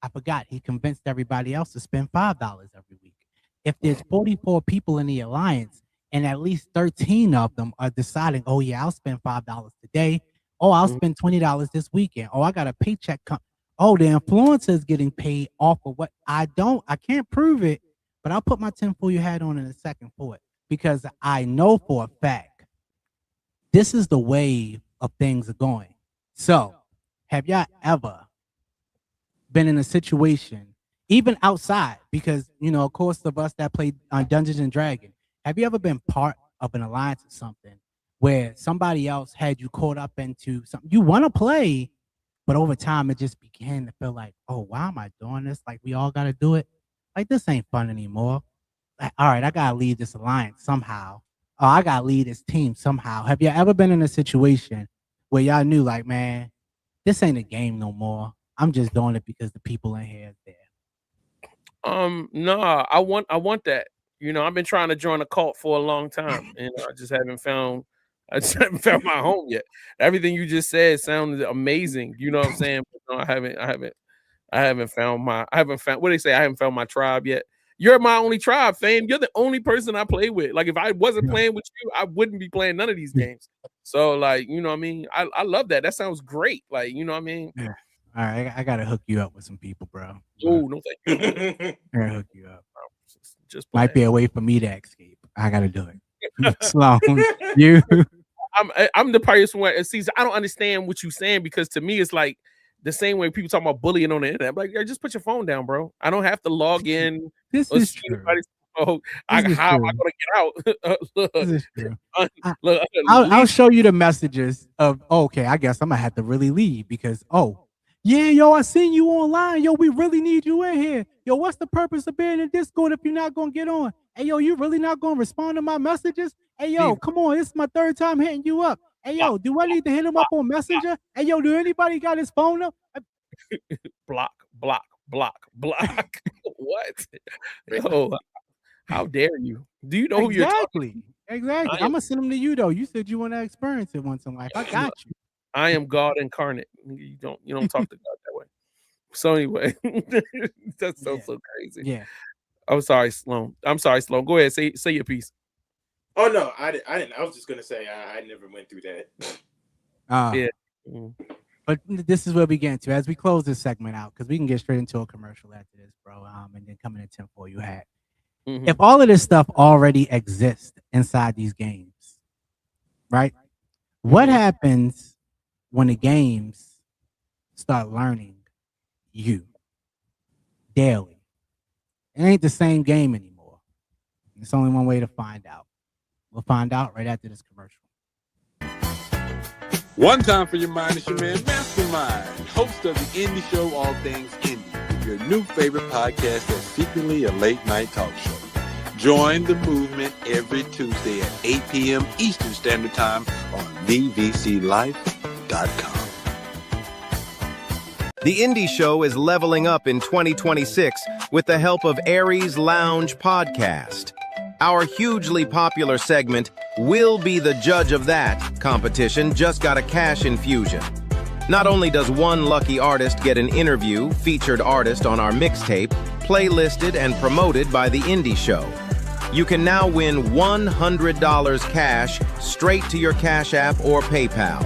I forgot. He convinced everybody else to spend $5 every week. If there's 44 people in the alliance and at least 13 of them are deciding, oh yeah, I'll spend $5 today. Oh, I'll spend $20 this weekend. Oh, I got a paycheck. Oh, the influencer is getting paid off of what I can't prove it, but I'll put my tinfoil hat on in a second for it, because I know for a fact this is the wave of things are going. So have y'all ever been in a situation, even outside, because, of course, of us that play on Dungeons and Dragons, have you ever been part of an alliance or something where somebody else had you caught up into something you want to play, but over time it just began to feel like, oh, why am I doing this? Like, we all got to do it. Like, this ain't fun anymore. Like, all right, I got to lead this alliance somehow. Oh, I got to lead this team somehow. Have you ever been in a situation where y'all knew, like, man, this ain't a game no more. I'm just doing it because the people in here is there. No, I want that. I've been trying to join a cult for a long time, and I just haven't found my home yet. Everything you just said sounded amazing. You know what I'm saying? But no, I haven't found what they say. I haven't found my tribe yet. You're my only tribe, fam. You're the only person I play with. Like, if I wasn't playing with you, I wouldn't be playing none of these games. So, like, you know what I mean? I love that. That sounds great. Like, you know what I mean? Yeah. All right, I gotta hook you up with some people, bro. Oh, no, thank you. I gotta hook you up. Just might be a way for me to escape. I gotta do it. Sloan, you. I'm the person where sees. I don't understand what you're saying, because to me it's like the same way people talk about bullying on the internet. I'm like, just put your phone down, bro. I don't have to log in. This is true. How am I gonna get out? Look, this is true. I'll show you the messages of, okay, I guess I'm gonna have to really leave because, yeah, yo, I seen you online. Yo, we really need you in here. Yo, what's the purpose of being in Discord if you're not gonna get on? Hey, yo, you really not gonna respond to my messages? Hey, yo, come on, this is my 3rd time hitting you up. Hey, yo, do I need to hit him up on Messenger? Hey, yo, do anybody got his phone up? Block. What? Yo, how dare you? Do you know who you're talking? Exactly. I'm gonna send them to you though. You said you want to experience it once in life. I got you. I am God incarnate. You don't talk to God that way. So anyway, that's so crazy. Yeah. I'm sorry, Sloan. Go ahead. Say your piece. Oh no, I didn't. I was just gonna say I never went through that. Yeah. But this is where we get into as we close this segment out, because we can get straight into a commercial after this, bro. And then coming to tinfoil hat. Mhm. If all of this stuff already exists inside these games, right? What Mhm. happens when the games start learning you daily? It ain't the same game anymore. It's only one way to find out. We'll find out right after this commercial. One time for your mind, it's your man Mastermind, host of the Indie Show, All Things Indie, your new favorite podcast that's secretly a late night talk show. Join the movement every Tuesday at 8 p.m. Eastern Standard Time on vvclife.com. The Indie Show is leveling up in 2026 with the help of Aries Lounge Podcast. Our hugely popular segment, We'll Be the Judge of That competition, just got a cash infusion. Not only does one lucky artist get an interview, featured artist on our mixtape, playlisted and promoted by The Indie Show, you can now win $100 cash straight to your Cash App or PayPal.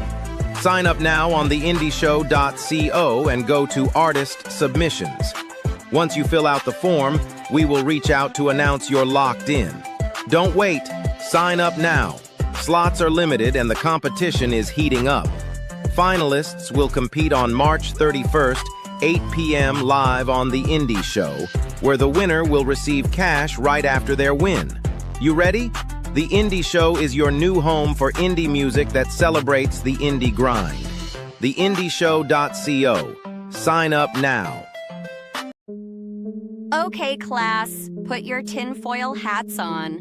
Sign up now on theindieshow.co and go to Artist Submissions. Once you fill out the form, we will reach out to announce you're locked in. Don't wait. Sign up now. Slots are limited and the competition is heating up. Finalists will compete on March 31st, 8 p.m. live on The Indie Show, where the winner will receive cash right after their win. You ready? The Indie Show is your new home for indie music that celebrates the indie grind. Theindieshow.co. Sign up now. Okay, class, put your tinfoil hats on.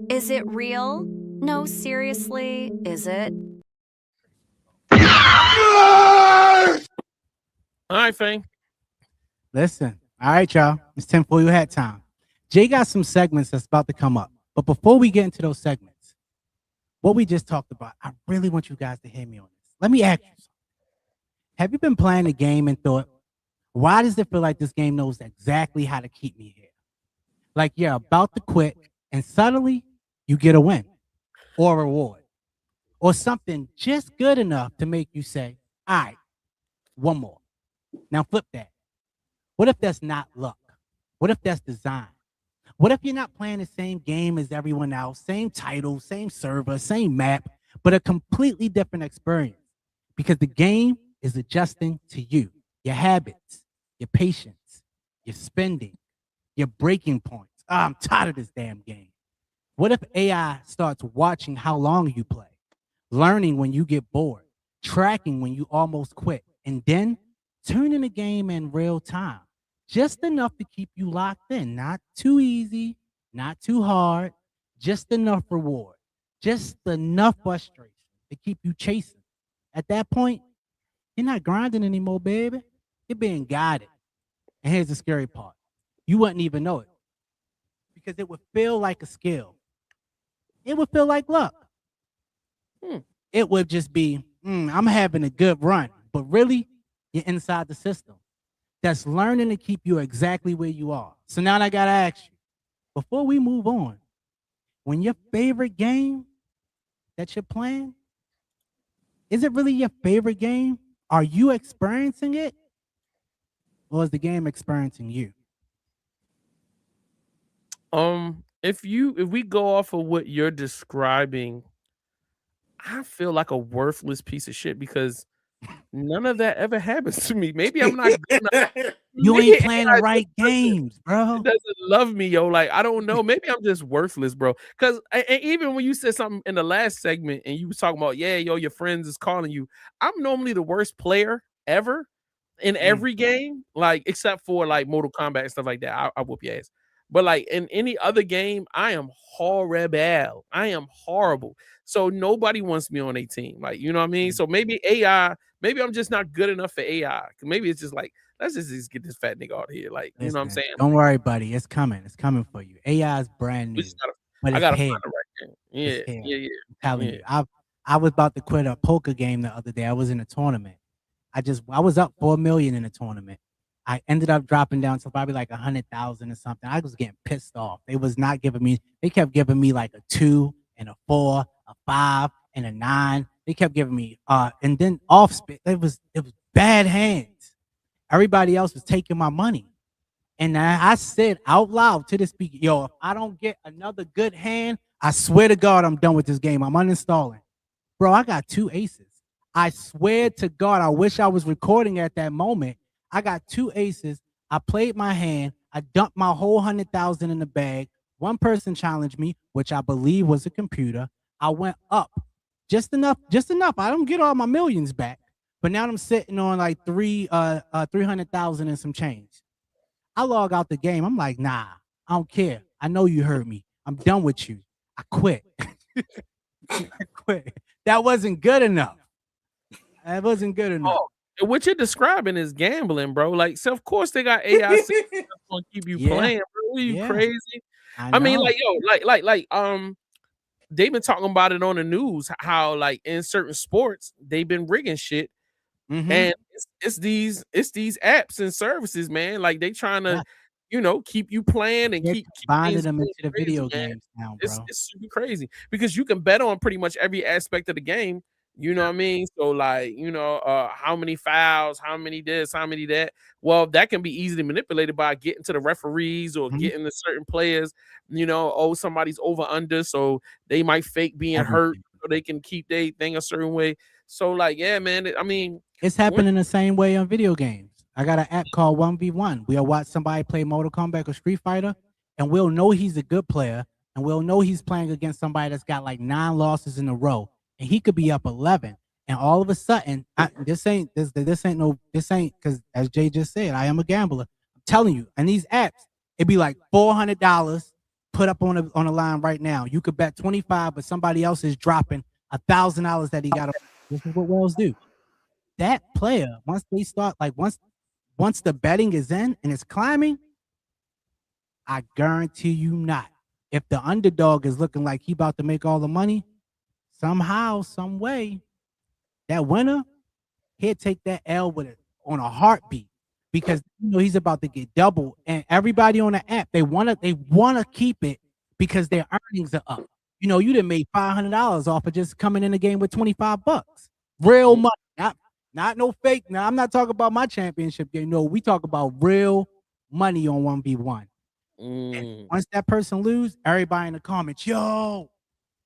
Is it real? No, seriously, is it? All right, Fang. Listen, all right, y'all. It's tinfoil hat time. Jay got some segments that's about to come up. But before we get into those segments, what we just talked about, I really want you guys to hear me on this. Let me ask you something. Have you been playing a game and thought, why does it feel like this game knows exactly how to keep me here? Like you're about to quit and suddenly you get a win or a reward or something just good enough to make you say, all right, one more. Now flip that. What if that's not luck? What if that's design? What if you're not playing the same game as everyone else, same title, same server, same map, but a completely different experience? Because the game is adjusting to you, your habits, your patience, your spending, your breaking points. I'm tired of this damn game. What if AI starts watching how long you play, learning when you get bored, tracking when you almost quit, and then turning the game in real time? Just enough to keep you locked in. Not too easy, not too hard, just enough reward, just enough frustration to keep you chasing. At that point, you're not grinding anymore, baby. You're being guided. And here's the scary part. You wouldn't even know it because it would feel like a skill. It would feel like luck. It would just be, I'm having a good run, but really, you're inside the system that's learning to keep you exactly where you are. So now I gotta ask you, before we move on, when your favorite game that you're playing, is it really your favorite game? Are you experiencing it? Or is the game experiencing you? If we go off of what you're describing, I feel like a worthless piece of shit because none of that ever happens to me. Maybe I'm not good enough. You Maybe ain't playing AI the right games, bro. doesn't love me, yo. Like, I don't know. Maybe I'm just worthless, bro. Because even when you said something in the last segment and you was talking about, yeah, yo, your friends is calling you. I'm normally the worst player ever in every game, like except for like Mortal Kombat and stuff like that. I whoop your ass. But like in any other game, I am horrible. I am horrible. So nobody wants me on a team. Like, you know what I mean? So maybe AI, maybe I'm just not good enough for AI. Maybe it's just like, let's just get this fat nigga out of here. Like, you know what I'm saying? Don't worry, buddy. It's coming. It's coming for you. AI is brand new. I gotta find the right game. Yeah. I'm telling you. I was about to quit a poker game the other day. I was in a tournament. I was up 4 million in a tournament. I ended up dropping down to probably like 100,000 or something. I was getting pissed off. They kept giving me like a 2 and a 4, a 5 and a 9. They kept giving me and then off spit. It was bad hands. Everybody else was taking my money. And I said out loud to the speaker, yo, if I don't get another good hand, I swear to God, I'm done with this game. I'm uninstalling. Bro, I got 2 aces. I swear to God, I wish I was recording at that moment. I got 2 aces. I played my hand. I dumped my whole 100,000 in the bag. One person challenged me, which I believe was a computer. I went up just enough. I don't get all my millions back, but now I'm sitting on like 300,000 and some change. I log out the game. I'm like, nah, I don't care. I know you heard me. I'm done with you. I quit. I quit. That wasn't good enough. That wasn't good enough. Oh, what you're describing is gambling, bro. Like, so of course they got AI that's gonna keep you playing, bro. Are you crazy? I mean, like, yo, they've been talking about it on the news, how like in certain sports they've been rigging shit. And it's these apps and services, man. Like they trying to, keep you playing and keep binding them into the video games now, bro. It's super crazy because you can bet on pretty much every aspect of the game. You know what I mean? So like, how many fouls, how many this, how many that. Well, that can be easily manipulated by getting to the referees or getting to certain players. Somebody's over under, so they might fake being hurt so they can keep their thing a certain way. So like, yeah, man. I mean, it's happening the same way on video games. I got an app called 1v1. We'll watch somebody play Mortal Kombat or Street Fighter, and we'll know he's a good player, and we'll know he's playing against somebody that's got like 9 losses in a row, and he could be up 11. And all of a sudden, this ain't because as Jay just said, I am a gambler. I'm telling you, and these apps, it'd be like $400 put up on the line right now. You could bet 25, but somebody else is dropping $1,000 that he got. This is what Wells do. That player, once they start, like once the betting is in and it's climbing, I guarantee you not. If the underdog is looking like he about to make all the money, somehow, some way, that winner, he'll take that L with it on a heartbeat because he's about to get double. And everybody on the app, they wanna keep it because their earnings are up. You done made $500 off of just coming in the game with $25. Real money, not no fake. Now, I'm not talking about my championship game. No, we talk about real money on 1v1. And once that person lose, everybody in the comments, yo,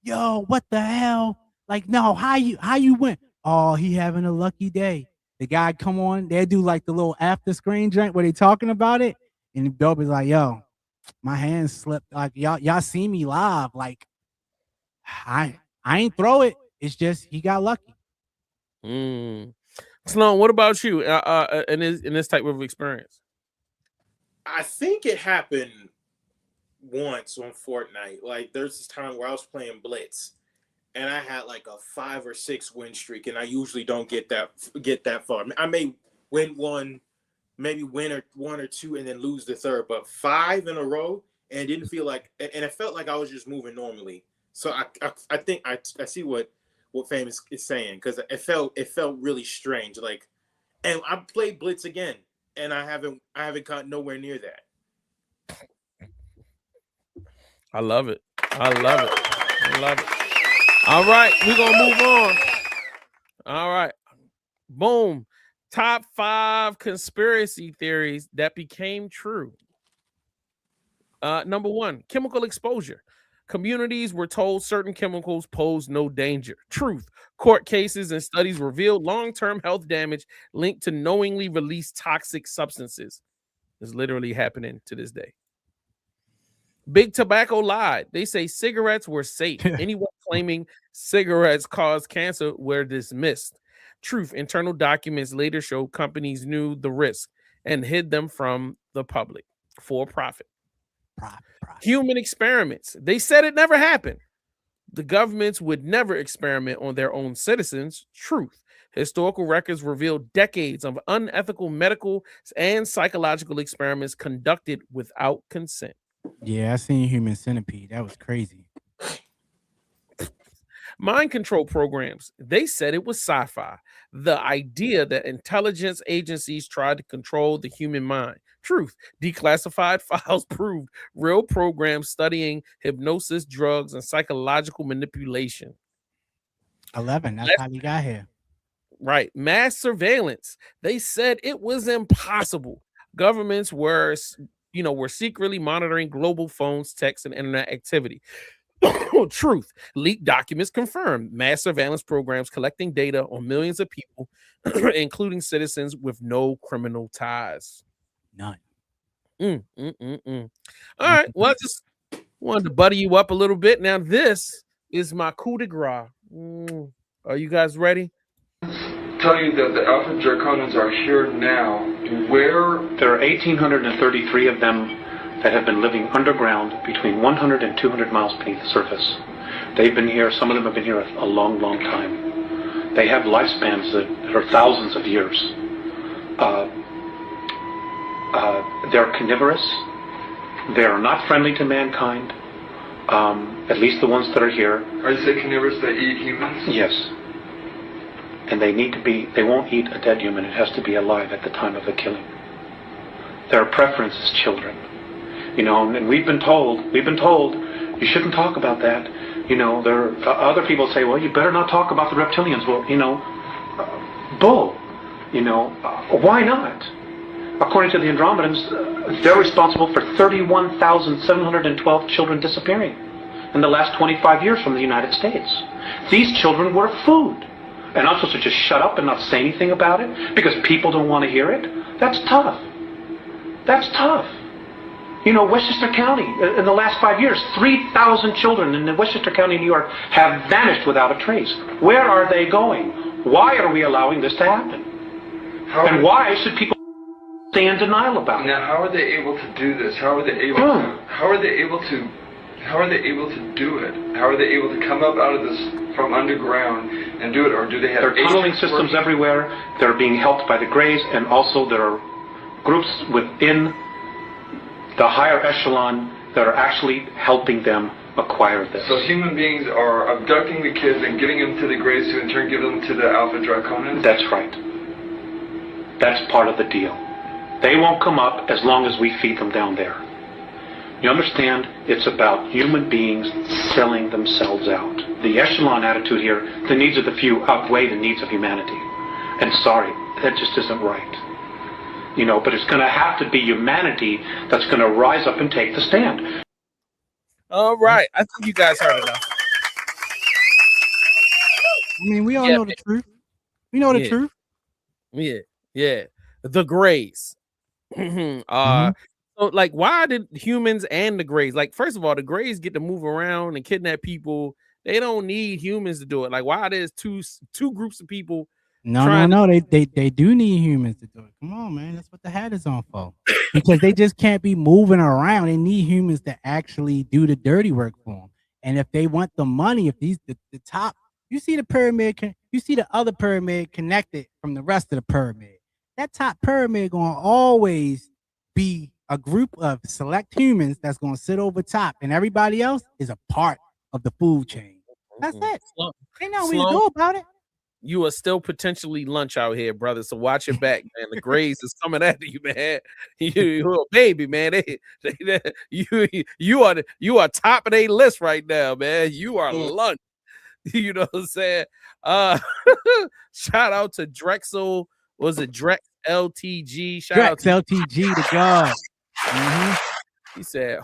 what the hell? Like, no, how you win? Oh, he having a lucky day. The guy come on, they do like the little after screen drink where they talking about it, and Bill be like, yo, my hand slipped. Like y'all see me live. Like, I ain't throw it. It's just he got lucky. Sloan, what about you in this type of experience? I think it happened once on Fortnite. Like there's this time where I was playing Blitz and I had like a 5 or 6 win streak, and I usually don't get that far. I may win one, maybe win one or two, and then lose the third, but 5 in a row, and it didn't feel like, and it felt like I was just moving normally. So I think I see what Fame is saying, because it felt really strange. Like, and I played Blitz again, and I haven't got nowhere near that. I love it. All right, we're gonna move on. All right, boom. Top 5 conspiracy theories that became true. Number 1, chemical exposure. Communities were told certain chemicals pose no danger. Truth. Court cases and studies revealed long-term health damage linked to knowingly released toxic substances. It's literally happening to this day. Big Tobacco lied. They say cigarettes were safe. Anyone claiming cigarettes cause cancer were dismissed. Truth. Internal documents later show companies knew the risk and hid them from the public for profit. Human experiments. They said it never happened. The governments would never experiment on their own citizens. Truth. Historical records reveal decades of unethical medical and psychological experiments conducted without consent. Yeah, I seen Human Centipede. That was crazy. Mind control programs. They said it was sci-fi. The idea that intelligence agencies tried to control the human mind. Truth. Declassified files proved real programs studying hypnosis, drugs, and psychological manipulation. 11. That's how we got here. Right. Mass surveillance. They said it was impossible. Governments were were secretly monitoring global phones, texts, and internet activity. Truth. Leaked documents confirm mass surveillance programs collecting data on millions of people, including citizens with no criminal ties. None. All right. Well, I just wanted to buddy you up a little bit. Now, this is my coup de grace. Are you guys ready? Tell you that the Alpha Draconans are here now. Where? There are 1,833 of them that have been living underground between 100 and 200 miles beneath the surface. They've been here, some of them have been here a long, long time. They have lifespans that are thousands of years. They're carnivorous. They're not friendly to mankind, at least the ones that are here. Are you saying carnivorous that eat humans? Yes. And they won't eat a dead human. It has to be alive at the time of the killing. Their preference is children. And we've been told you shouldn't talk about that. There are other people say, well, you better not talk about the reptilians. Well, bull. Why not? According to the Andromedans, they're responsible for 31,712 children disappearing in the last 25 years from the United States. These children were food. And I'm supposed to just shut up and not say anything about it because people don't want to hear it? That's tough. That's tough. Westchester County, in the last 5 years, 3,000 children in Westchester County, New York, have vanished without a trace. Where are they going? Why are we allowing this to happen? And why should people stay in denial about it? Now, how are they able to do this? How are they able to? How are they able to do it? How are they able to come up out of this from underground and do it? Or do they have? There are tunneling systems everywhere. They're being helped by the Greys, and also there are groups within the higher echelon that are actually helping them acquire this. So human beings are abducting the kids and giving them to the Greys, who in turn give them to the Alpha Draconans? That's right. That's part of the deal. They won't come up as long as we feed them down there. You understand? It's about human beings selling themselves out. The echelon attitude here, the needs of the few outweigh the needs of humanity. And sorry, that just isn't right. But it's going to have to be humanity that's going to rise up and take the stand. All right. I think you guys heard enough. We all know the truth. We know the truth. Yeah. The Greys. So, why did humans and the Greys, first of all, the Greys get to move around and kidnap people. They don't need humans to do it. Why there's two groups of people? No. They do need humans to do it. Come on, man. That's what the hat is on for. Because they just can't be moving around. They need humans to actually do the dirty work for them. And if they want the money, if these the top, you see the pyramid, you see the other pyramid connected from the rest of the pyramid. That top pyramid gonna always be a group of select humans that's gonna sit over top, and everybody else is a part of the food chain. That's it. Ain't nothing we can do about it. You are still potentially lunch out here, brother. So watch your back, man. The Greys is coming after you, man. You're a baby, man. You are top of their list right now, man. You are lunch. You know what I'm saying? Shout out to Drexel. Was it Drex LTG? Shout out to LTG, the god. He said,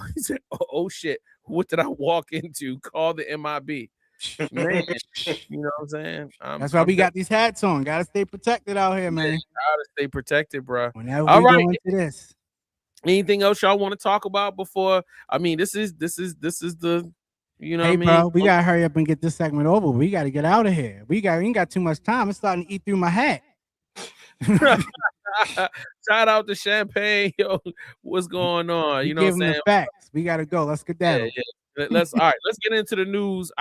oh shit, what did I walk into? Call the MIB. Man, you know what I'm saying? That's why we got these hats on. Gotta stay protected out here, man. Gotta stay protected, bro. Whenever we go into this. Anything else y'all want to talk about before? This is the what I mean? Bro, we gotta hurry up and get this segment over. We gotta get out of here. We ain't got too much time. It's starting to eat through my hat. Shout out to Champagne. Yo, what's going on? You know what I'm saying? The facts. We gotta go. Let's get that. Yeah. Let's get into the news.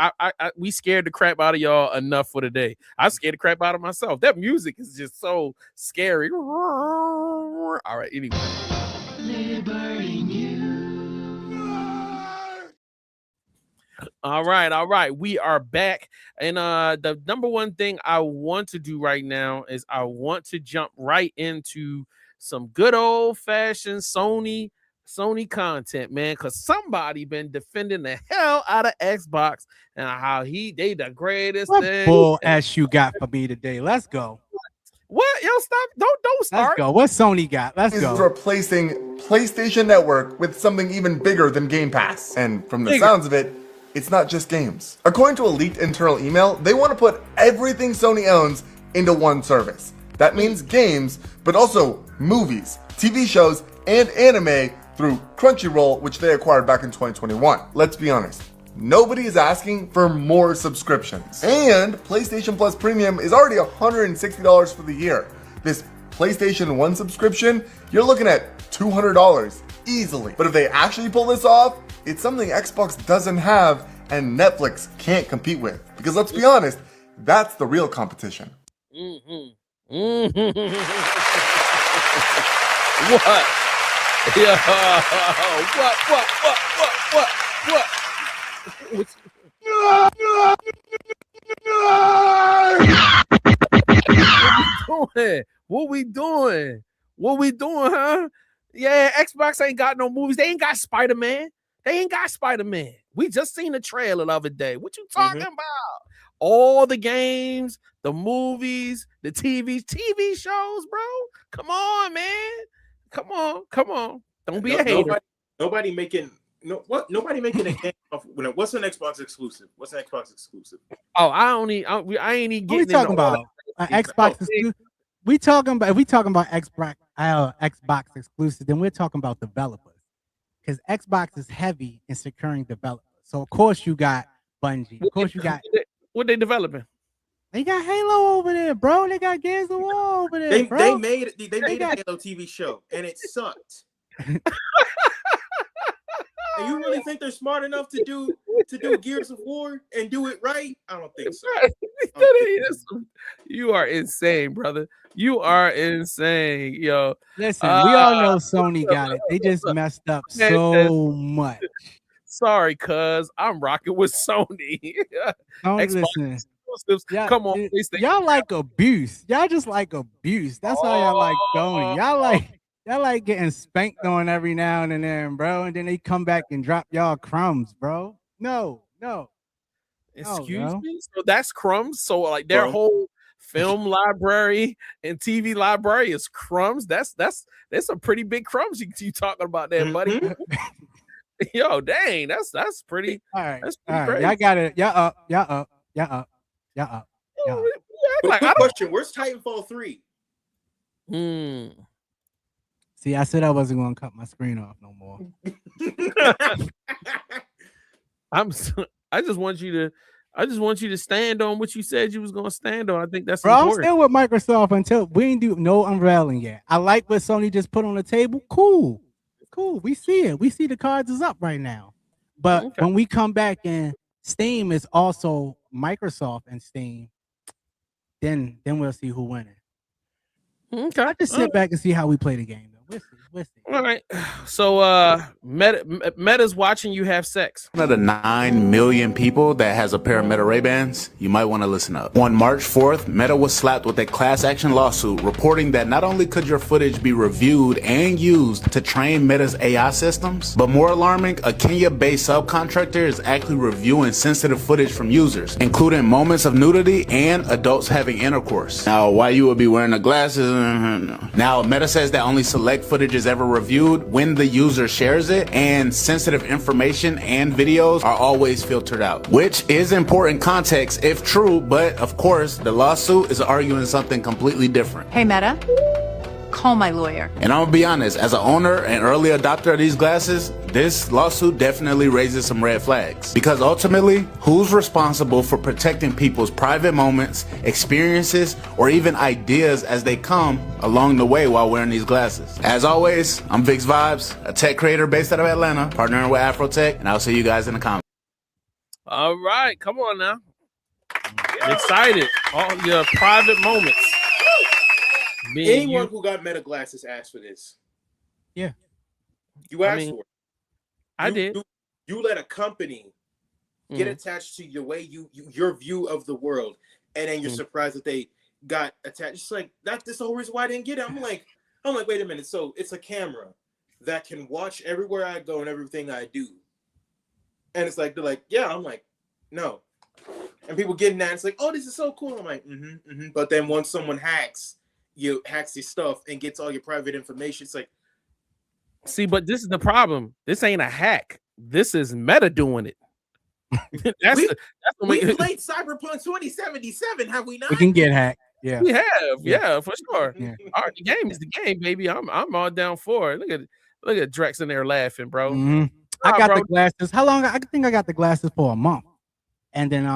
We scared the crap out of y'all enough for today. I scared the crap out of myself. That music is just so scary. All right, anyway. All right. We are back. And the number one thing I want to do right now is I want to jump right into some good old-fashioned Sony content, man, because somebody been defending the hell out of Xbox and how they the greatest what thing. bull ass you got for me today? Let's go. What stop. Don't start. Let's go. What Sony got? Let's is go. replacing PlayStation Network with something even bigger than Game Pass. And from the Bigger. sounds of it, it's not just games. According to a leaked internal email, they want to put everything Sony owns into one service. That means games, but also movies, TV shows, and anime through Crunchyroll, which they acquired back in 2021. Let's be honest. Nobody is asking for more subscriptions. And PlayStation Plus Premium is already $160 for the year. This PlayStation 1 subscription, you're looking at $200 easily. But if they actually pull this off, it's something Xbox doesn't have and Netflix can't compete with. Because let's be honest, that's the real competition. What? What we doing? What we doing, huh? Yeah, Xbox ain't got no movies. They ain't got Spider-Man. We just seen the trailer the other day. What you talking about? All the games, the movies, the TV shows, bro. Come on, man. Come on. Don't be a hater. Nobody making a game off when what's an Xbox exclusive? Oh, I ain't even getting. What we talking about? Xbox exclusive. If we talking about Xbox exclusive, then we're talking about developers. Because Xbox is heavy in securing developers. So of course you got Bungie. Of course you got what they developing. They got Halo over there, bro. They got Gears of War over there, bro. They made a Halo TV show and it sucked. And you really think they're smart enough to do Gears of War and do it right? I don't think so. You are insane, brother. You are insane, yo. Listen, we all know Sony got it. They just messed up so much. Sorry, cuz I'm rocking with Sony. Listen. Come on, y'all like abuse. Y'all just like abuse. That's why y'all like Sony. Y'all like getting spanked on every now and then, bro. And then they come back and drop y'all crumbs, bro. No. Excuse me. So that's crumbs. So like their whole film library and TV library is crumbs. That's a pretty big crumbs you talking about there, buddy. Yo, dang, that's pretty. All right, that's all right. crazy. Y'all got it. Y'all up. But quick question: where's Titanfall 3? See, I said I wasn't gonna cut my screen off no more. I just want you to stand on what you said you was gonna stand on. I think that's Bro, important. I'm still with Microsoft until we ain't do no unveiling yet. I like what Sony just put on the table. Cool. We see it. We see the cards is up right now. But when we come back and Steam is also Microsoft and Steam, then we'll see who winning. Okay. I just sit back and see how we play the game. We'll see. All right. So Meta's watching you have sex. One of the 9 million people that has a pair of Meta Ray-Bans, you might want to listen up. On March 4th, Meta was slapped with a class action lawsuit reporting that not only could your footage be reviewed and used to train Meta's AI systems, but more alarming, a Kenya-based subcontractor is actually reviewing sensitive footage from users, including moments of nudity and adults having intercourse. Now, why you would be wearing the glasses? Now, Meta says that only select footage is ever reviewed when the user shares it, and sensitive information and videos are always filtered out, which is important context if true, but of course the lawsuit is arguing something completely different. Hey Meta, call my lawyer. And I'm gonna be honest, as an owner and early adopter of these glasses, this lawsuit definitely raises some red flags. Because ultimately, who's responsible for protecting people's private moments, experiences, or even ideas as they come along the way while wearing these glasses? As always, I'm Vix Vibes, a tech creator based out of Atlanta, partnering with Afrotech, and I'll see you guys in the comments. All right, come on now. I'm excited. All your private moments. Anyone who got Meta glasses asked for this. Yeah. You asked for it. I did. You let a company get attached to your way your view of the world, and then you're surprised that they got attached. It's like that's the whole reason why I didn't get it. I'm like, wait a minute. So it's a camera that can watch everywhere I go and everything I do. And it's like they're like, yeah. I'm like, no. And people getting that, it's like, oh, this is so cool. I'm like, But then once someone hacks you hacks your stuff and gets all your private information. It's like, see, but this is the problem. This ain't a hack. This is Meta doing it. we played Cyberpunk 2077, have we not? We can get hacked. Yeah, we have. Yeah, for sure. Yeah. All right, the game is the game, baby. I'm all down for it. Look at Drex in there laughing, bro. Mhm. I got the glasses. How long? I think I got the glasses for a month, and then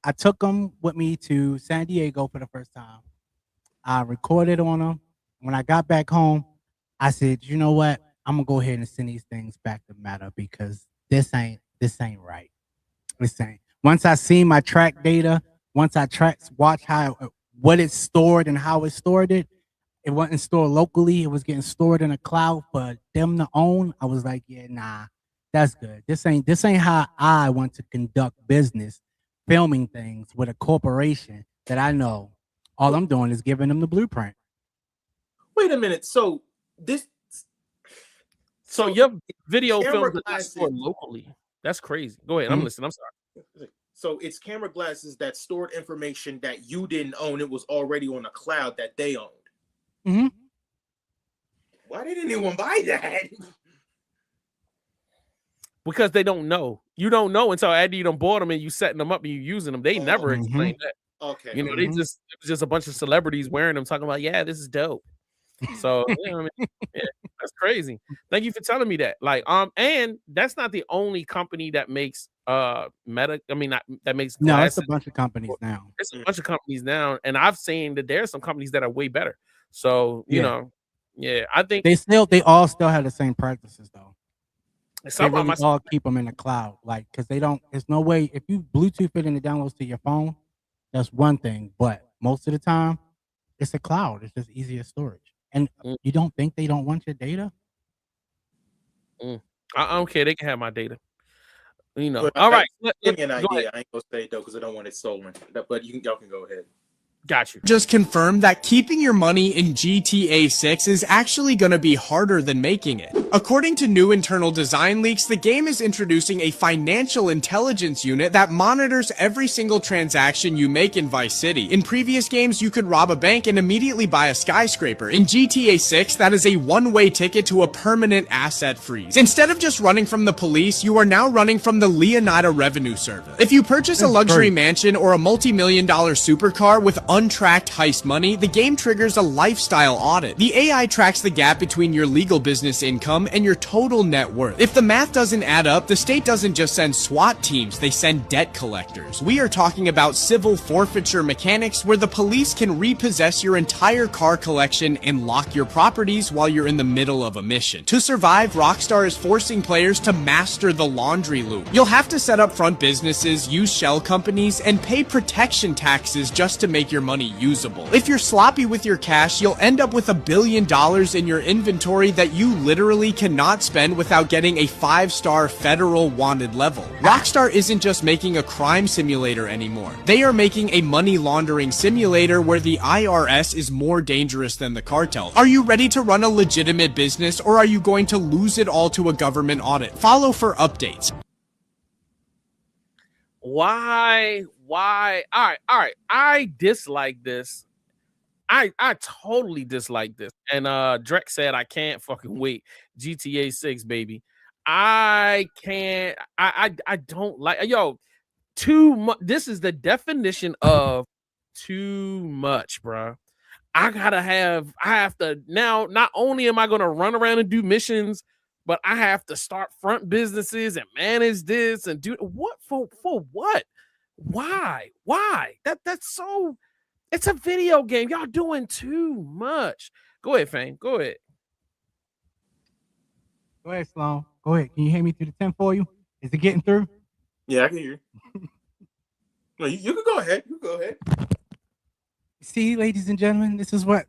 I took them with me to San Diego for the first time. I recorded on them. When I got back home, I said, you know what? I'm gonna go ahead and send these things back to Meta because this ain't right. This ain't. Once I see my track data, once I watch what it's stored and how it stored it, it wasn't stored locally. It was getting stored in a cloud for them to own. I was like, yeah, nah, that's good. This ain't how I want to conduct business, filming things with a corporation that I know all I'm doing is giving them the blueprint. Wait a minute. So your video camera films are stored locally. That's crazy. Go ahead. Mm-hmm. I'm listening. I'm sorry. So it's camera glasses that stored information that you didn't own. It was already on a cloud that they owned. Mm-hmm. Why didn't anyone buy that? Because they don't know. You don't know until after you done bought them and you setting them up and you using them. They never explain that. Okay. You know, it was just a bunch of celebrities wearing them, talking about, yeah, this is dope. So you know what I mean? Yeah, that's crazy. Thank you for telling me that. Like, and that's not the only company that makes that makes glasses. No, it's a bunch of companies now. It's a bunch of companies now, and I've seen that there are some companies that are way better. So you know, yeah, I think they all still have the same practices though. Some they really all keep them in the cloud, like because they don't. There's no way if you Bluetooth it and it downloads to your phone, that's one thing. But most of the time, it's a cloud. It's just easier storage. And you don't think they don't want your data? I don't care. They can have my data. You know. But All right. Give me an idea. I ain't gonna say it though because I don't want it stolen. But y'all can go ahead. Got you. Just confirmed that keeping your money in GTA 6 is actually going to be harder than making it. According to new internal design leaks, the game is introducing a financial intelligence unit that monitors every single transaction you make in Vice City. In previous games, you could rob a bank and immediately buy a skyscraper. In GTA 6, that is a one-way ticket to a permanent asset freeze. Instead of just running from the police, you are now running from the Leonida Revenue Service. If you purchase a luxury mansion or a multi-million-dollar supercar with untracked heist money, the game triggers a lifestyle audit. The AI tracks the gap between your legal business income and your total net worth. If the math doesn't add up, the state doesn't just send SWAT teams, they send debt collectors. We are talking about civil forfeiture mechanics where the police can repossess your entire car collection and lock your properties while you're in the middle of a mission. To survive, Rockstar is forcing players to master the laundry loop. You'll have to set up front businesses, use shell companies, and pay protection taxes just to make your money usable. If you're sloppy with your cash, you'll end up with $1 billion in your inventory that you literally cannot spend without getting a 5-star federal wanted level. Rockstar isn't just making a crime simulator anymore. They are making a money laundering simulator where the IRS is more dangerous than the cartel. Are you ready to run a legitimate business, or are you going to lose it all to a government audit? Follow for updates. Why? All right. I dislike this. I totally dislike this. And Drek said I can't fucking wait. GTA 6, baby. I can't. I don't like. Too much. This is the definition of too much, bro. I have to now. Not only am I gonna run around and do missions, but I have to start front businesses and manage this and do what for what? Why? That's so. It's a video game. Y'all doing too much. Go ahead, Fame. Go ahead. Go ahead, Sloan. Go ahead. Can you hear me through the 10 for you? Is it getting through? Yeah, I can hear you. No, you can go ahead. You go ahead. See, ladies and gentlemen, this is what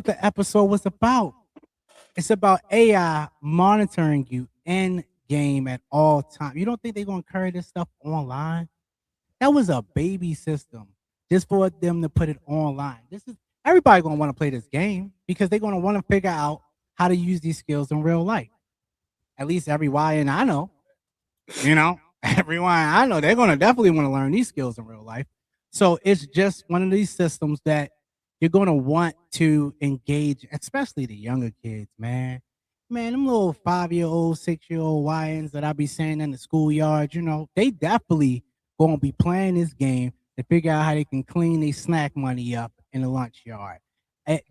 the episode was about. It's about AI monitoring you in game at all times. You don't think they're gonna carry this stuff online? That was a baby system just for them to put it online. Everybody gonna want to play this game because they're gonna want to figure out how to use these skills in real life. At least every YN I know, every YN I know, they're gonna definitely want to learn these skills in real life. So it's just one of these systems that you're gonna want to engage, especially the younger kids, man. Man, them little 5-year-old, 6-year-old YNs that I be seeing in the schoolyard, you know, they definitely gonna be playing this game to figure out how they can clean their snack money up in the lunch yard.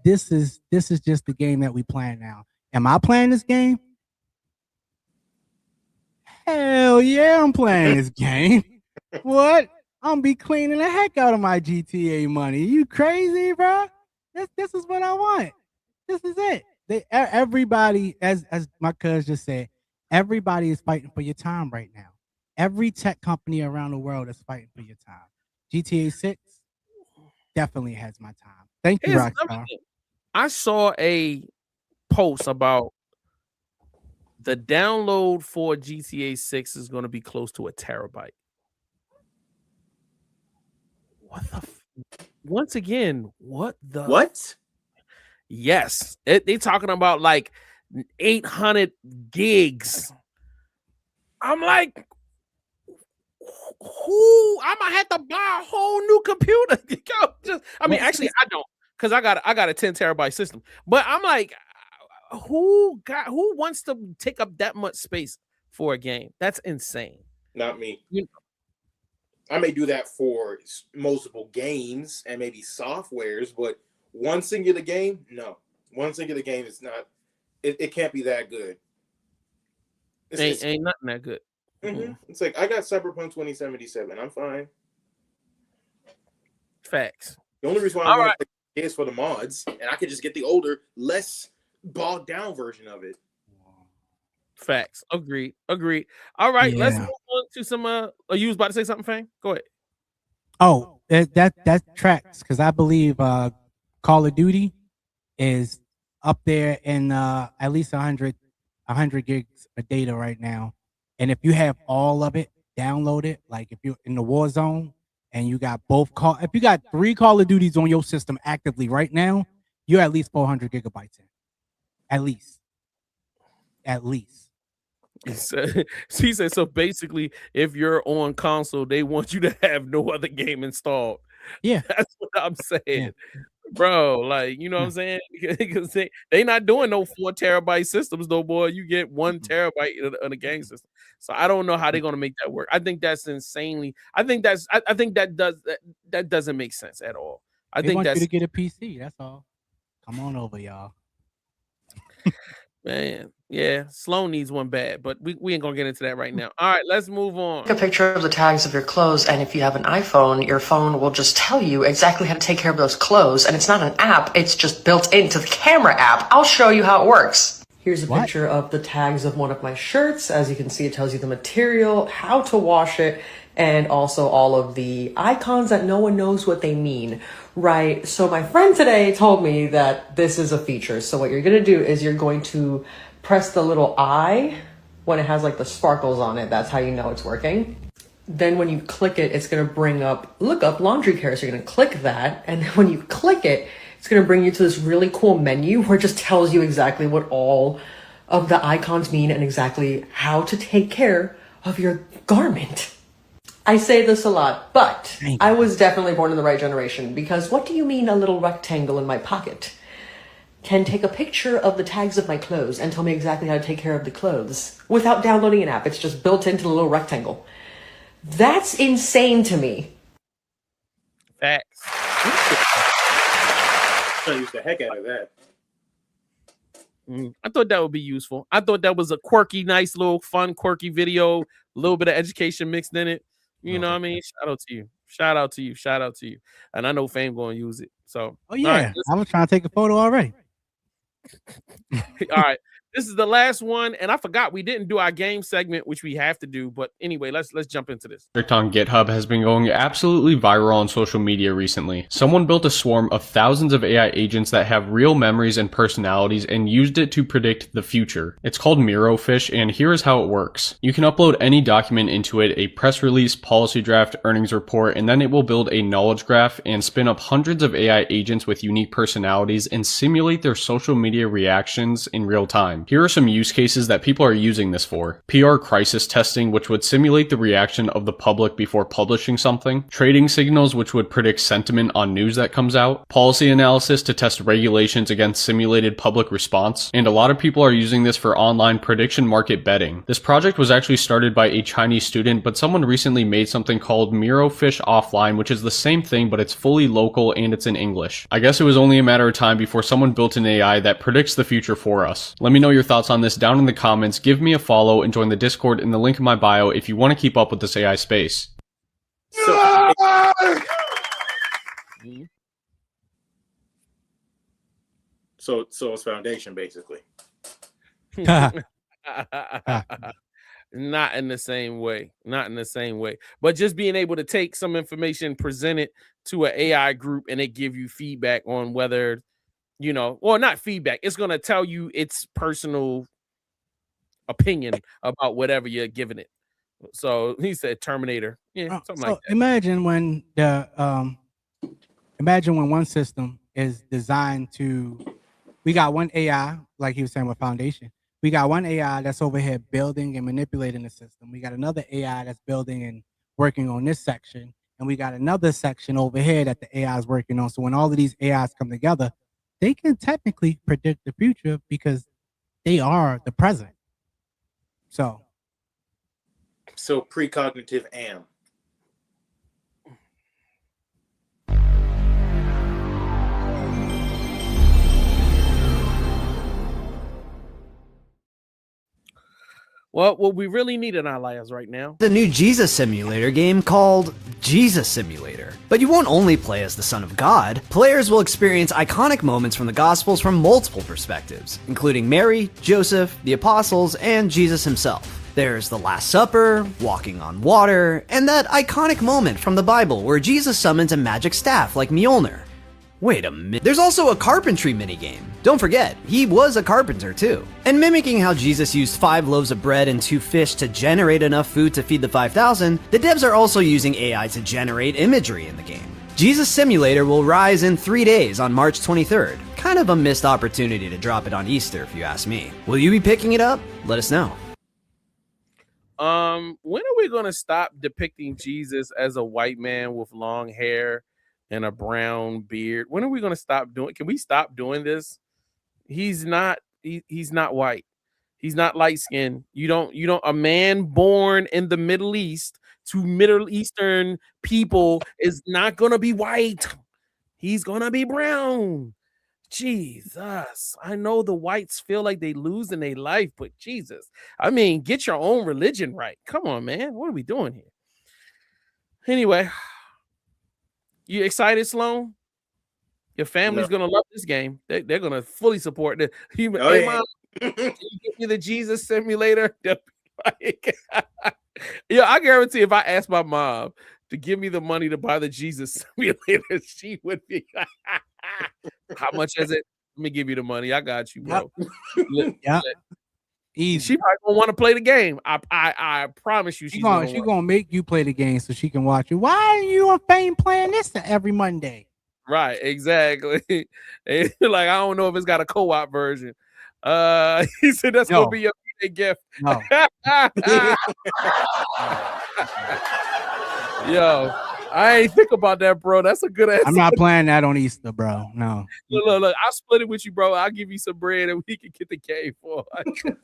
This is just the game that we playing now. Am I playing this game? Hell yeah, I'm playing this game. What? I'm be cleaning the heck out of my GTA money. You crazy, bro? This is what I want. This is it. Everybody, as my cuz just said, everybody is fighting for your time right now. Every tech company around the world is fighting for your time. GTA 6 definitely has my time. Thank you, Rockstar. I saw a post about the download for GTA 6 is going to be close to 1 terabyte. What the? Once again, what the? What? Yes, they talking about like 800 gigs. I'm like, who? I might have to buy a whole new computer. I mean, actually, I don't, because I got a 10 terabyte system. But I'm like, who wants to take up that much space for a game? That's insane. Not me. I may do that for multiple games and maybe softwares, but one singular game, no. One singular game is not. It can't be that good. Ain't nothing that good. Mm-hmm. It's like, I got Cyberpunk 2077. I'm fine. Facts. The only reason why I want to play is for the mods, and I could just get the older, less bogged down version of it. Facts. Agreed. All right, let's move on to some. You was about to say something, Fang? Go ahead. Oh, that tracks, because I believe Call of Duty is up there in at least 100 gigs of data right now. And if you have all of it downloaded, like if you're in the war zone and you got if you got 3 Call of Duties on your system actively right now, you're at least 400 gigabytes in. At least. He said, so basically, if you're on console, they want you to have no other game installed. Yeah. That's what I'm saying. Yeah. Bro, like, you know what I'm saying? Because they not doing no 4 terabyte systems, though, boy. You get 1 terabyte in a game system. So I don't know how they're gonna make that work. I think that's insanely. I think that doesn't make sense at all. They want you to get a PC. That's all. Come on over, y'all. Man, yeah, Sloan needs one bad, but we ain't gonna get into that right now. All right, let's move on. Take a picture of the tags of your clothes, and if you have an iPhone, your phone will just tell you exactly how to take care of those clothes. And it's not an app, it's just built into the camera app. I'll show you how it works. Here's a picture of the tags of one of my shirts. As you can see, it tells you the material, how to wash it, and also all of the icons that no one knows what they mean. Right, so my friend today told me that this is a feature. So what you're gonna do is you're going to press the little eye when it has like the sparkles on it. That's how you know it's working. Then when you click it, it's gonna bring up, look up laundry care. So you're gonna click that, and then when you click it, it's gonna bring you to this really cool menu where it just tells you exactly what all of the icons mean and exactly how to take care of your garment. I say this a lot, but I was definitely born in the right generation, because what do you mean a little rectangle in my pocket can take a picture of the tags of my clothes and tell me exactly how to take care of the clothes without downloading an app? It's just built into the little rectangle. That's insane to me. Facts. I use the heck out of that. I thought that would be useful. I thought that was a quirky, nice little fun, quirky video, a little bit of education mixed in it. You know what I mean? Shout out to you. And I know Fame going to use it. So, oh yeah, I was trying to take a photo already. All right. This is the last one, and I forgot we didn't do our game segment, which we have to do. But anyway, let's jump into this. Project on GitHub has been going absolutely viral on social media recently. Someone built a swarm of thousands of AI agents that have real memories and personalities and used it to predict the future. It's called Mirofish, and here is how it works. You can upload any document into it, a press release, policy draft, earnings report, and then it will build a knowledge graph and spin up hundreds of AI agents with unique personalities and simulate their social media reactions in real time. Here are some use cases that people are using this for. PR crisis testing, which would simulate the reaction of the public before publishing something. Trading signals, which would predict sentiment on news that comes out. Policy analysis to test regulations against simulated public response. And a lot of people are using this for online prediction market betting. This project was actually started by a Chinese student, but someone recently made something called Mirofish Offline, which is the same thing, but it's fully local and it's in English. I guess it was only a matter of time before someone built an AI that predicts the future for us. Let me know your thoughts on this down in the comments, give me a follow, and join the Discord in the link in my bio if you want to keep up with this AI space. So it's foundation, basically. Not in the same way. Not in the same way. But just being able to take some information, present it to an AI group, and it give you feedback on whether, you know, or not feedback. It's going to tell you its personal opinion about whatever you're giving it. So he said Terminator. Yeah, something like that. Imagine when one system is designed to, we got one AI, like he was saying with foundation. We got one AI that's over here building and manipulating the system. We got another AI that's building and working on this section. And we got another section over here that the AI is working on. So when all of these AIs come together, they can technically predict the future because they are the present. So precognitive AM. Well, what we really need in our lives right now. The new Jesus Simulator game called Jesus Simulator. But you won't only play as the Son of God. Players will experience iconic moments from the Gospels from multiple perspectives, including Mary, Joseph, the Apostles, and Jesus himself. There's the Last Supper, walking on water, and that iconic moment from the Bible where Jesus summons a magic staff like Mjolnir. Wait a minute. There's also a carpentry minigame. Don't forget, he was a carpenter too. And mimicking how Jesus used 5 loaves of bread and 2 fish to generate enough food to feed the 5,000, the devs are also using AI to generate imagery in the game. Jesus Simulator will rise in 3 days on March 23rd. Kind of a missed opportunity to drop it on Easter if you ask me. Will you be picking it up? Let us know. When are we gonna stop depicting Jesus as a white man with long hair and a brown beard? When are we gonna stop doing? Can we stop doing this? He's not white. He's not light skinned. You don't. A man born in the Middle East to Middle Eastern people is not gonna be white. He's gonna be brown. Jesus, I know the whites feel like they lose in their life, but Jesus, I mean, get your own religion right. Come on, man. What are we doing here? Anyway, you excited, Sloan? Your family's gonna love this game. They're gonna fully support it. Mom, can you give me the Jesus Simulator? Yeah, I guarantee if I asked my mom to give me the money to buy the Jesus Simulator, she would be. How much is it? Let me give you the money. I got you, bro. Yeah. Easy. She probably gonna want to play the game. I promise you, she's gonna make you play the game so she can watch you. Why are you on Fame playing this every Monday? Right, exactly. Like, I don't know if it's got a co-op version. He said that's gonna be your birthday gift. No. Yo, I ain't think about that, bro. That's a good answer. I'm not playing that on Easter, bro. No. Look, I'll split it with you, bro. I'll give you some bread and we can get the game for it.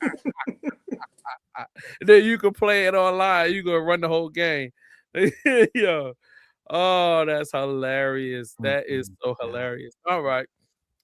Then you can play it online. You gonna run the whole game. Yo. Oh, that's hilarious. That is so hilarious. All right.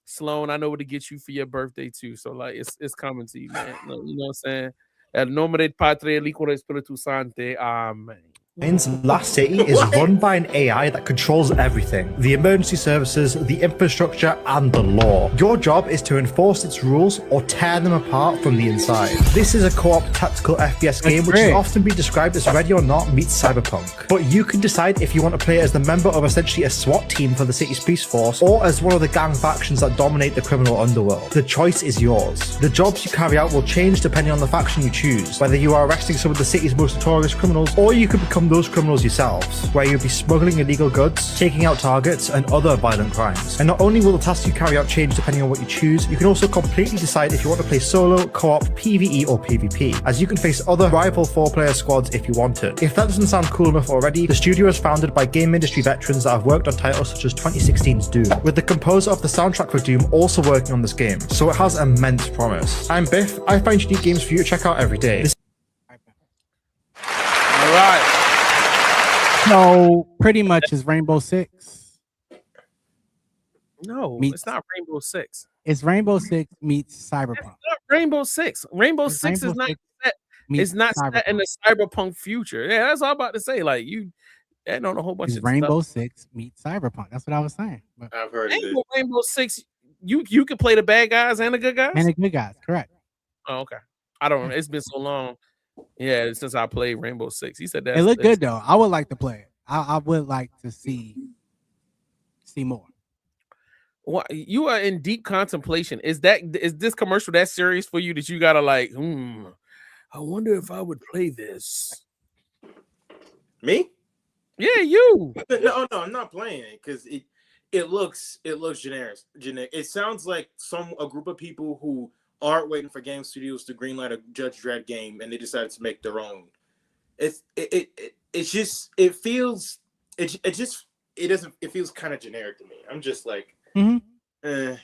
Sloan, I know what to get you for your birthday too. So like it's coming to you, man. You know what I'm saying? El nombre del Padre, el Hijo, del Espíritu Santo. Amen. Maine's Last City is run by an AI that controls everything: the emergency services, the infrastructure, and the law. Your job is to enforce its rules or tear them apart from the inside. This is a co-op tactical FPS game which has often been described as Ready or Not meets Cyberpunk. But you can decide if you want to play as the member of essentially a SWAT team for the city's police force, or as one of the gang factions that dominate the criminal underworld. The choice is yours. The jobs you carry out will change depending on the faction you choose, whether you are arresting some of the city's most notorious criminals, or you could become become those criminals yourselves, where you'll be smuggling illegal goods, taking out targets, and other violent crimes. And not only will the tasks you carry out change depending on what you choose, you can also completely decide if you want to play solo, co-op, PvE, or PvP, as you can face other rival 4-player squads if you want it. If that doesn't sound cool enough already, the studio is founded by game industry veterans that have worked on titles such as 2016's Doom, with the composer of the soundtrack for Doom also working on this game, so it has immense promise. I'm Biff, I find unique games for you to check out every day. All right. So pretty much is Rainbow Six. No, it's not Rainbow Six. It's Rainbow Six meets Cyberpunk. It's not Rainbow Six. Rainbow It's Six Rainbow is not Six set. meets It's not set in the cyberpunk future. Yeah, that's all I'm about to say. Like you add on a whole bunch It's of Rainbow stuff. Six meets Cyberpunk. That's what I was saying. But, I've heard of it. Rainbow Six, you can play the bad guys and the good guys. and the good guys, correct? Oh, okay. I don't. It's been so long. Yeah, since I played Rainbow Six. He said that It looked good though. I would like to play it. I would like to see more. What you are in deep contemplation. Is this commercial that serious for you that you gotta like? I wonder if I would play this. Me? Yeah, you. No, I'm not playing it because it looks generic. It sounds like a group of people who aren't waiting for game studios to greenlight a Judge Dredd game and they decided to make their own. It feels kind of generic to me. I'm just like, I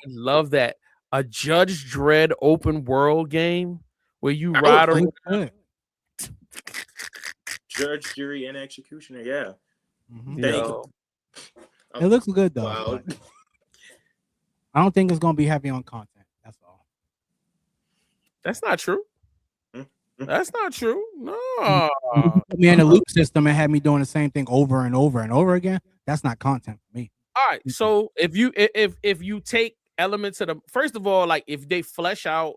love that. A Judge Dredd open world game where you ride around. Judge, jury, and executioner. Yeah. It looks good though. Wow. but I don't think it's gonna be heavy on content. That's all. That's not true. That's not true. No. Put me in a loop system and had me doing the same thing over and over and over again. That's not content for me. All right. So if you take elements of the first of all, like if they flesh out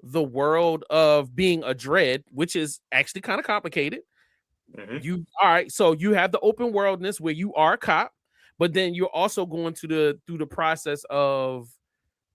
the world of being a dread, which is actually kind of complicated. So you have the open worldness where you are a cop, but then you're also going through the process of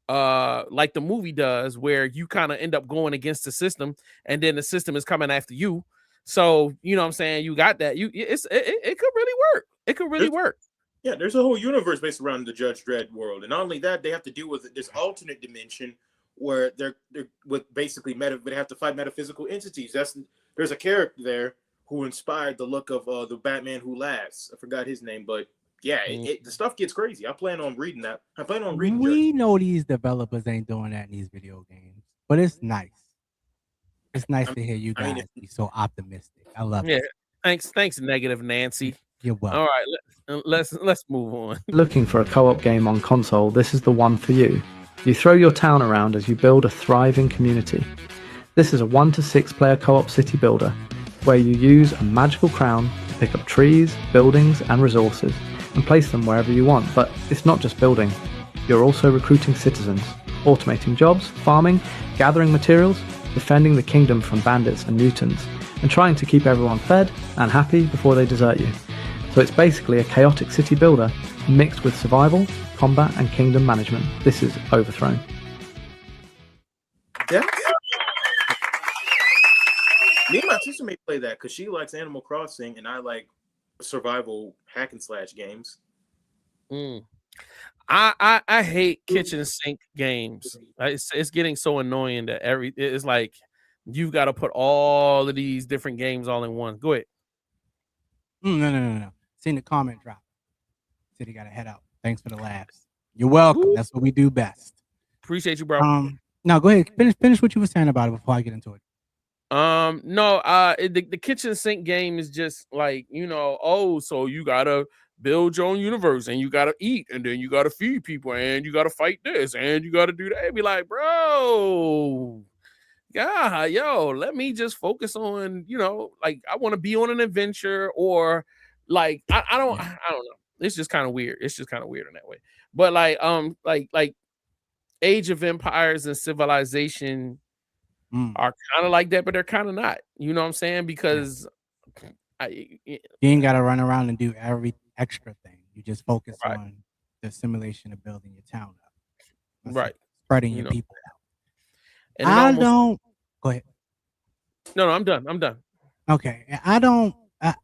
like the movie does, where you kind of end up going against the system, and then the system is coming after you. So you know what I'm saying? You got that. It could really work. It could really work. Yeah, there's a whole universe based around the Judge Dredd world, and not only that, they have to deal with this alternate dimension where they're with basically they have to fight metaphysical entities. There's a character there who inspired the look of the Batman Who Laughs. I forgot his name, but yeah, the stuff gets crazy. I plan on reading that. I plan on reading. We know these developers ain't doing that in these video games, but it's nice. It's nice to hear you guys be so optimistic. I love it. Thanks, Negative Nancy. You're welcome. All right, let's move on. Looking for a co-op game on console, this is the one for you. You throw your town around as you build a thriving community. This is a 1 to 6 player co-op city builder, where you use a magical crown to pick up trees, buildings, and resources, and place them wherever you want. But it's not just building. You're also recruiting citizens, automating jobs, farming, gathering materials, defending the kingdom from bandits and mutants, and trying to keep everyone fed and happy before they desert you. So it's basically a chaotic city builder mixed with survival, combat, and kingdom management. This is Overthrown. Yeah. Me and my sister may play that because she likes Animal Crossing and I like survival hack and slash games. I hate kitchen sink games. It's getting so annoying that it's like you've got to put all of these different games all in one. Go ahead. No. Seen the comment drop. Said he got to head out. Thanks for the laughs. You're welcome. Ooh. That's what we do best. Appreciate you, bro. Now go ahead. Finish what you were saying about it before I get into it. The kitchen sink game is just like, so you gotta build your own universe and you gotta eat and then you gotta feed people and you gotta fight this and you gotta do that. It'd be like, bro, God, let me just focus on, like I want to be on an adventure, or like I don't know. It's just kind of weird. It's just kind of weird in that way. But like Age of Empires and Civilization are kind of like that, but they're kind of not. You know what I'm saying? Because you ain't got to run around and do every extra thing. You just focus on the simulation of building your town up. That's spreading your people out. And don't. Go ahead. No, I'm done. Okay, I don't. I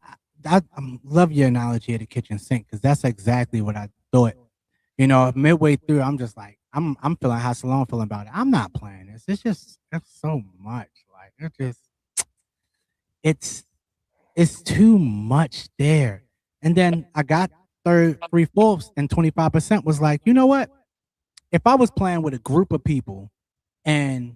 love your analogy of the kitchen sink because that's exactly what I thought. You know, midway through, I'm just like, I'm feeling how Salone feeling about it. I'm not playing this. It's so much. Like it's too much there. And then I got 3/4 and 25% was like, you know what? If I was playing with a group of people and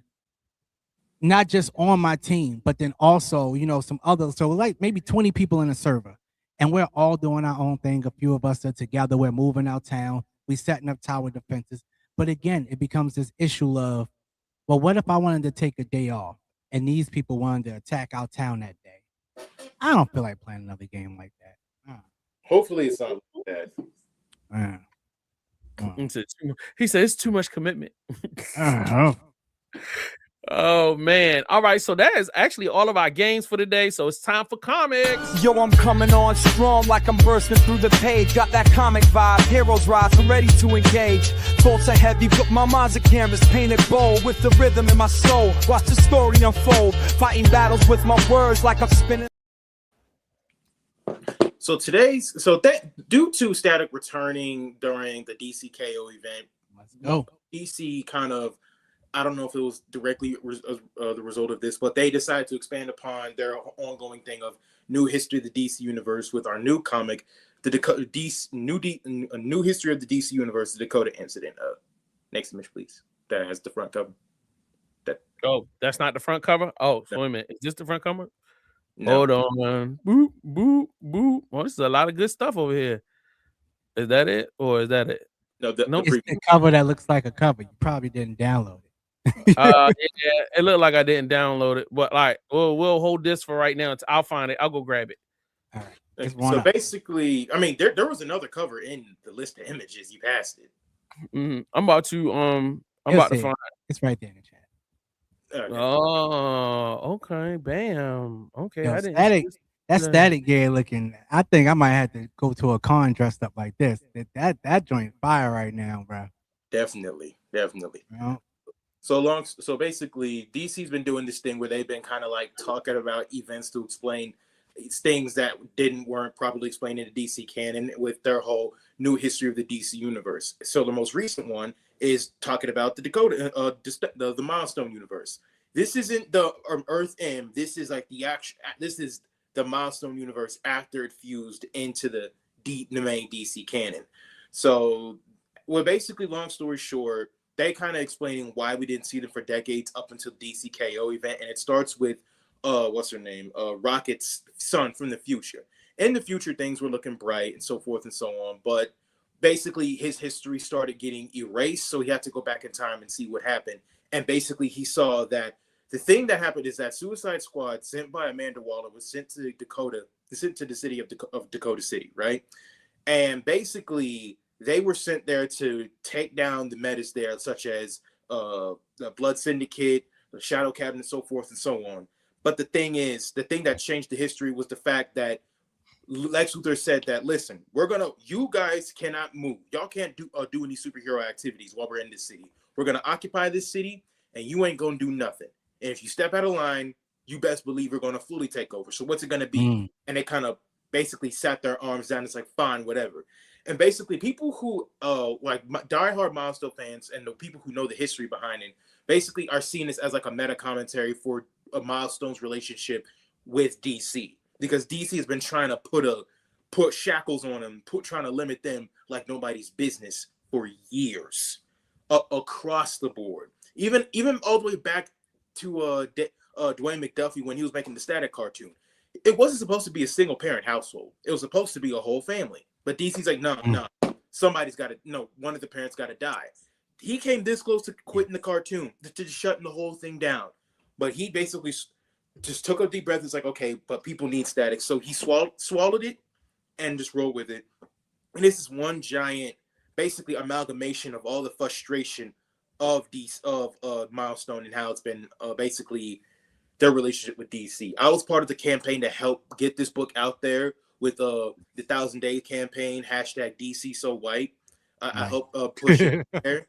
not just on my team, but then also, you know, some others. So like maybe 20 people in a server, and we're all doing our own thing. A few of us are together. We're moving out town. We setting up tower defenses. But again, it becomes this issue of, well, what if I wanted to take a day off and these people wanted to attack our town that day? I don't feel like playing another game like that. Hopefully it's not like that. He said it's too much commitment. Oh man. All right, so that is actually all of our games for today. So it's time for comics. Yo, I'm coming on strong like I'm bursting through the page. Got that comic vibe, heroes rise, I'm ready to engage. Thoughts are heavy, but my mind's a canvas painted bold with the rhythm in my soul. Watch the story unfold, fighting battles with my words like I'm spinning. So due to Static returning during the DCKO event, DC kind of, I don't know if it was directly the result of this, but they decided to expand upon their ongoing thing of new history of the DC universe with our new comic, the new history of the DC universe, the Dakota Incident. Next image, please. That has the front cover. That's not the front cover. Oh, so wait a minute. Is this the front cover? No. Hold on, man. Boop, boop, boop. Well, this is a lot of good stuff over here. Is that it, or is that it? No, It's the cover that looks like a cover. You probably didn't download it. Yeah, it looked like I didn't download it, but like, we'll hold this for right now. I'll find it. I'll go grab it. All right. So basically, I mean, there was another cover in the list of images. You passed it. I'm about to find it. It's right there in the chat. Okay. Oh, okay. Bam. Okay. Yo, I didn't. That Static gear looking. I think I might have to go to a con dressed up like this. That joint fire right now, bro. Definitely. Yeah. So basically, DC's been doing this thing where they've been kind of like talking about events to explain things that weren't properly explained in the DC canon with their whole new history of the DC universe. So the most recent one is talking about the Dakota, the Milestone universe. This isn't the Earth M. This is like this is the Milestone universe after it fused into the main DC canon. So, well, basically, long story short, they kind of explaining why we didn't see them for decades up until DCKO event, and it starts with what's her name? Rocket's son from the future. In the future, things were looking bright and so forth and so on, but basically his history started getting erased, so he had to go back in time and see what happened. And basically he saw that the thing that happened is that Suicide Squad sent by Amanda Waller was sent to the city of Dakota City, right? And basically they were sent there to take down the metas there, such as the Blood Syndicate, the Shadow Cabinet, and so forth and so on. But the thing that changed the history was the fact that Lex Luthor said that, listen, you guys cannot move. Y'all can't do any superhero activities while we're in this city. We're going to occupy this city, and you ain't going to do nothing. And if you step out of line, you best believe we're going to fully take over. So what's it going to be? And they kind of basically sat their arms down. It's like, fine, whatever. And basically people who like diehard Milestone fans and the people who know the history behind it basically are seeing this as like a meta commentary for a Milestone's relationship with DC, because DC has been trying to put shackles on them, trying to limit them like nobody's business for years across the board. Even all the way back to Dwayne McDuffie when he was making the Static cartoon. It wasn't supposed to be a single parent household. It was supposed to be a whole family. But DC's like, no, one of the parents got to die. He came this close to quitting the cartoon, to shutting the whole thing down. But he basically just took a deep breath. It's like, okay, but people need Static. So he swallowed it and just rolled with it. And this is one giant, basically, amalgamation of all the frustration of Milestone and how it's been basically their relationship with DC. I was part of the campaign to help get this book out there with the 1,000-day campaign, hashtag DC So White. I helped push it there.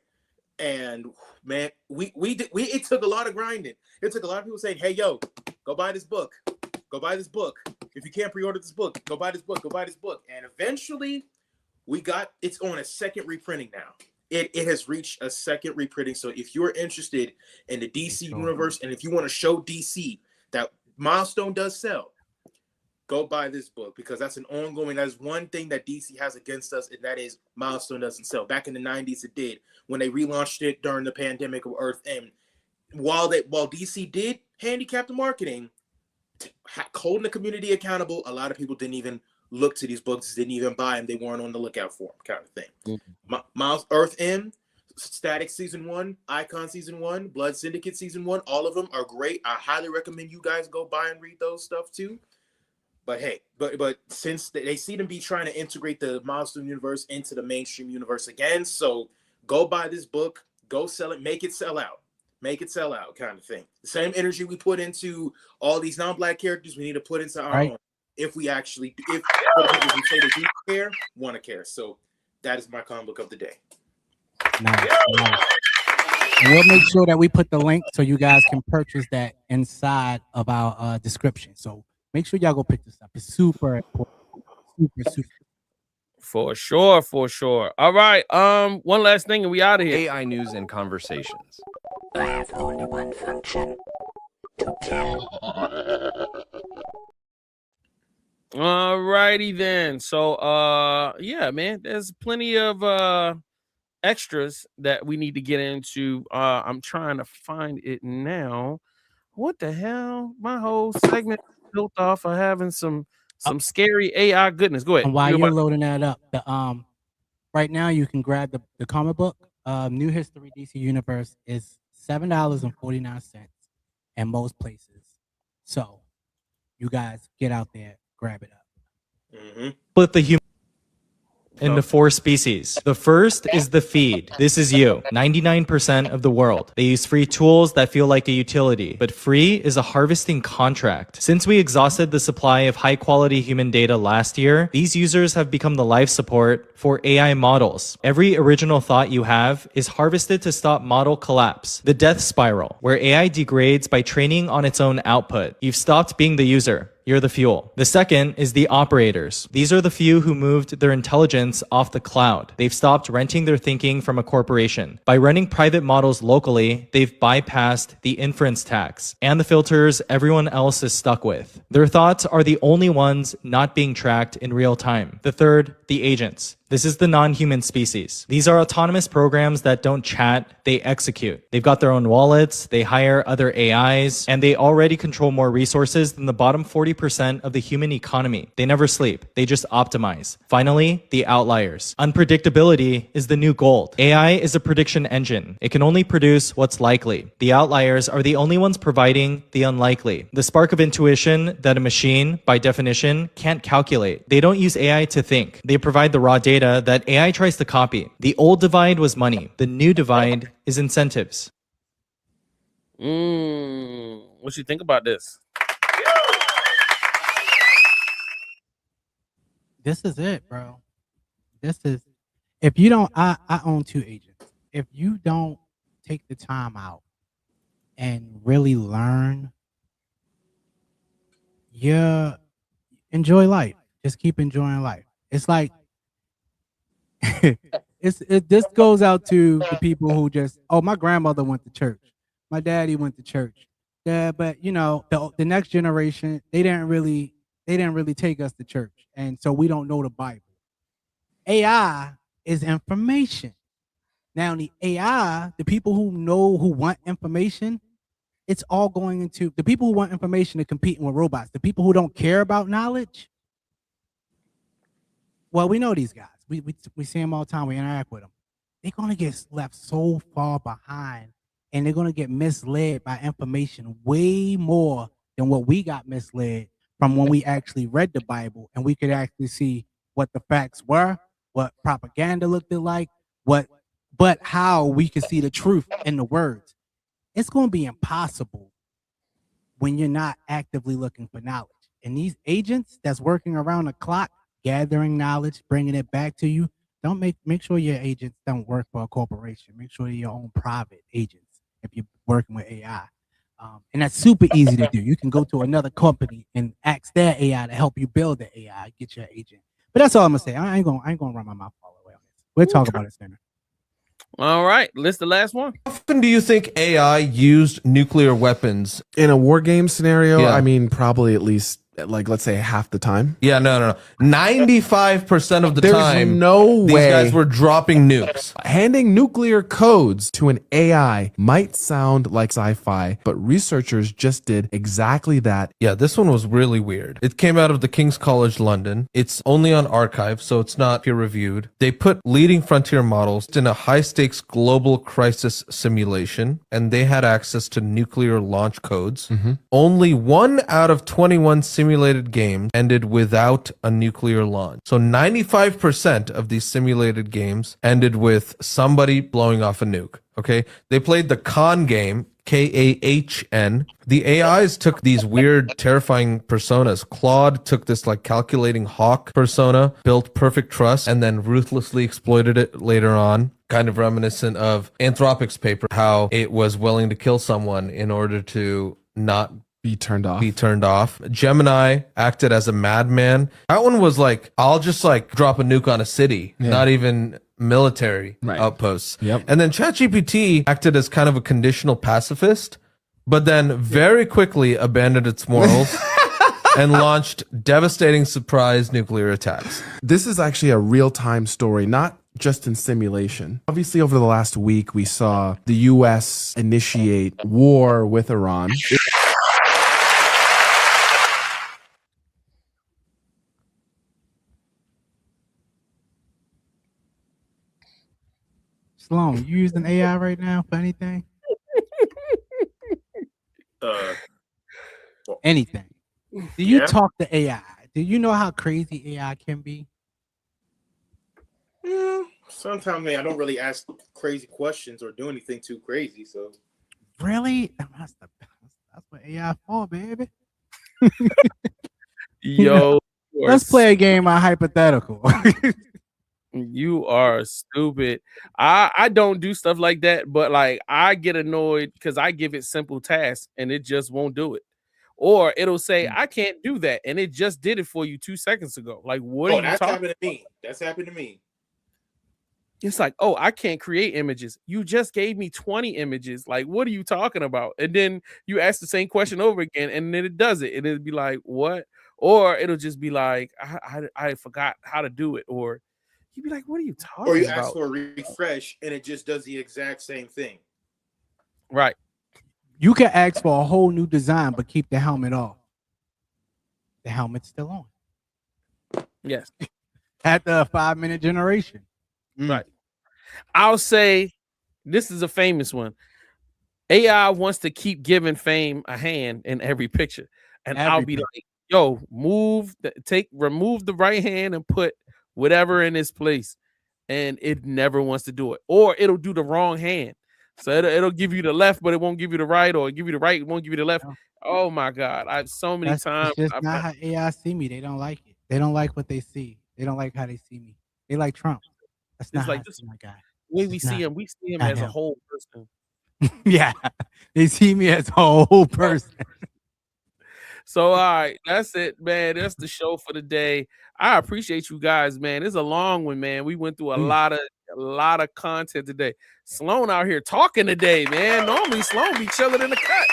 And man, it took a lot of grinding. It took a lot of people saying, hey, yo, go buy this book. Go buy this book. If you can't pre-order this book, go buy this book. Go buy this book. And eventually, it's on a second reprinting now. It has reached a second reprinting. So if you're interested in the DC universe, and if you want to show DC that Milestone does sell, go buy this book, because that's one thing that DC has against us, and that is Milestone doesn't sell. Back in the 90s, it did, when they relaunched it during the pandemic of Earth. And while DC did handicap the marketing, holding the community accountable, a lot of people didn't even look to these books, didn't even buy them. They weren't on the lookout for them, kind of thing. Miles Earth M, Static Season 1, Icon Season 1, Blood Syndicate Season 1, all of them are great. I highly recommend you guys go buy and read those stuff too. But hey, but since they seem to be trying to integrate the Milestone universe into the mainstream universe again, so go buy this book, go sell it, make it sell out, kind of thing. The same energy we put into all these non-black characters, we need to put into our own. If we actually, if we say they do care, want to care. So that is my comic book of the day. Nice. And we'll make sure that we put the link so you guys can purchase that inside of our description. So make sure y'all go pick this up. It's super important. Super. For sure. All right. One last thing and we out of here. AI news and conversations. I have only one function. To kill. All righty then. So yeah, man, there's plenty of extras that we need to get into. I'm trying to find it now. What the hell? My whole segment built off of having some scary AI goodness. Go ahead. And while you're loading that up, right now you can grab the comic book. New History DC Universe is $7.49 in most places. So you guys get out there, grab it up. Split the human into 4 species. The first is the feed. This is you. 99% of the world. They use free tools that feel like a utility, but free is a harvesting contract. Since we exhausted the supply of high quality human data last year, these users have become the life support for AI models. Every original thought you have is harvested to stop model collapse. The death spiral, where AI degrades by training on its own output. You've stopped being the user. You're the fuel. The second is the operators. These are the few who moved their intelligence off the cloud. They've stopped renting their thinking from a corporation. By running private models locally, they've bypassed the inference tax and the filters everyone else is stuck with. Their thoughts are the only ones not being tracked in real time. The third, the agents. This is the non-human species. These are autonomous programs that don't chat, they execute. They've got their own wallets, they hire other AIs, and they already control more resources than the bottom 40% of the human economy. They never sleep, they just optimize. Finally, the outliers. Unpredictability is the new gold. AI is a prediction engine. It can only produce what's likely. The outliers are the only ones providing the unlikely. The spark of intuition that a machine, by definition, can't calculate. They don't use AI to think. They provide the raw data that AI tries to copy. The old divide was money. The new divide is incentives. What you think about this? This is it, bro. If you don't, I own 2 agents. If you don't take the time out and really learn, enjoy life. Just keep enjoying life. It's like, this goes out to the people who just, my grandmother went to church, my daddy went to church, but the next generation, they didn't really take us to church, and so we don't know the Bible. AI is information. Now the AI, the people who want information, it's all going into the people who want information to competing with robots. The people who don't care about knowledge, well, we know these guys. We see them all the time. We interact with them. They're going to get left so far behind, and they're going to get misled by information way more than what we got misled from when we actually read the Bible, and we could actually see what the facts were, what propaganda looked like, but how we could see the truth in the words. It's going to be impossible when you're not actively looking for knowledge. And these agents that's working around the clock, gathering knowledge, bringing it back to you. Don't make sure your agents don't work for a corporation. Make sure they're your own private agents if you're working with AI. And that's super easy to do. You can go to another company and ask their AI to help you build the AI, get your agent. But that's all I'm gonna say. I ain't gonna run my mouth all the way on this. We'll talk about it soon. All right, let's the last one. How often do you think AI used nuclear weapons in a war game scenario? Yeah. I mean, probably at least like let's say half the time. Yeah, no. 95% of the There's time, no these way. guys were dropping nukes. Handing nuclear codes to an AI might sound like sci-fi, but researchers just did exactly that. Yeah, this one was really weird. It came out of the King's College London. It's only on archive, so it's not peer reviewed. They put leading frontier models in a high stakes global crisis simulation, and they had access to nuclear launch codes. Only 1 out of 21 simulated games ended without a nuclear launch. So 95% of these simulated games ended with somebody blowing off a nuke. Okay. They played the Khan game, Kahn. The AIs took these weird, terrifying personas. Claude took this like calculating hawk persona, built perfect trust, and then ruthlessly exploited it later on. Kind of reminiscent of Anthropic's paper, how it was willing to kill someone in order to not be turned off. Gemini acted as a madman. That one was like, I'll just like drop a nuke on a city, not even military outposts. And then ChatGPT acted as kind of a conditional pacifist, but then very quickly abandoned its morals and launched devastating surprise nuclear attacks. This is actually a real-time story, not just in simulation. Obviously, over the last week, we saw the US initiate war with Iran. Sloan, you using AI right now for anything? Anything. Do you talk to AI? Do you know how crazy AI can be? Sometimes I don't really ask crazy questions or do anything too crazy. So Really? That's what AI for, baby. Yo, Let's play a game of hypothetical. You are stupid. I don't do stuff like that, but like I get annoyed because I give it simple tasks and it just won't do it. Or it'll say, I can't do that, and it just did it for you 2 seconds ago. Like, what are you that's talking happened to me. That's happened to me. It's like, oh, I can't create images. You just gave me 20 images. Like, what are you talking about? And then you ask the same question over again, and then it does it. And it'll be like, what? Or it'll just be like, I forgot how to do it. Or you'd be like, what are you talking Or you about? ask for a refresh and it just does the exact same thing. Right. You can ask for a whole new design, but keep the helmet off. The helmet's still on. Yes. At the 5-minute generation. Right. I'll say this is a famous one. AI wants to keep giving Fame a hand in every picture. And I'll be like, yo, remove the right hand and put whatever in its place. And it never wants to do it. Or it'll do the wrong hand. So it'll give you the left, but it won't give you the right, or give you the right, it won't give you the left. Oh my God. I've so many times. It's just not how AI see me. They don't like it. They don't like what they see. They don't like how they see me. They like Trump. That's not like how I this see my guy. way we see him. We see him as a whole person. Yeah. They see me as a whole person. So all right, that's it, man. That's the show for the day. I appreciate you guys, man. It's a long one, man. We went through a lot of content today. Sloan out here talking today, man. Normally Sloan be chilling in the cut.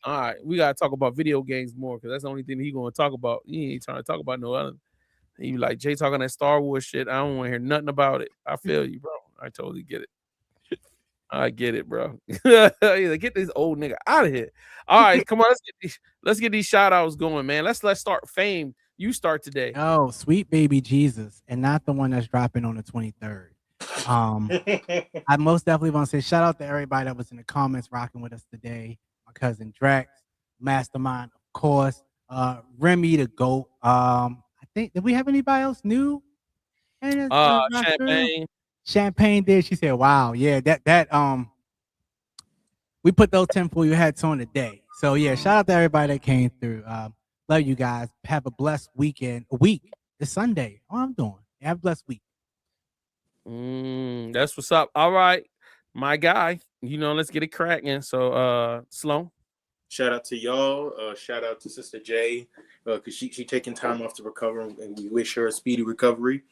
All right, we gotta talk about video games more because that's the only thing he gonna talk about. He ain't trying to talk about no other. He be like, Jay talking that Star Wars shit. I don't want to hear nothing about it. I feel you, bro. I totally get it. I get it, bro. Get this old nigga out of here. All right, come on. Let's get these shout outs going, man. Let's start. Fame. You start today. Oh, sweet baby Jesus, and not the one that's dropping on the 23rd. I most definitely want to say shout out to everybody that was in the comments rocking with us today. My cousin Drax, Mastermind, of course. Remy the GOAT. I think, did we have anybody else new? Champagne did. She said, wow, yeah, that we put those 10 for you hats on today. So yeah, shout out to everybody that came through. Love you guys. Have a blessed weekend. It's Sunday. Oh, I'm doing. Have a blessed week. That's what's up. All right. my guy. Let's get it cracking. So, Sloan. Shout out to y'all. Shout out to Sister J, because she taking time off to recover, and we wish her a speedy recovery.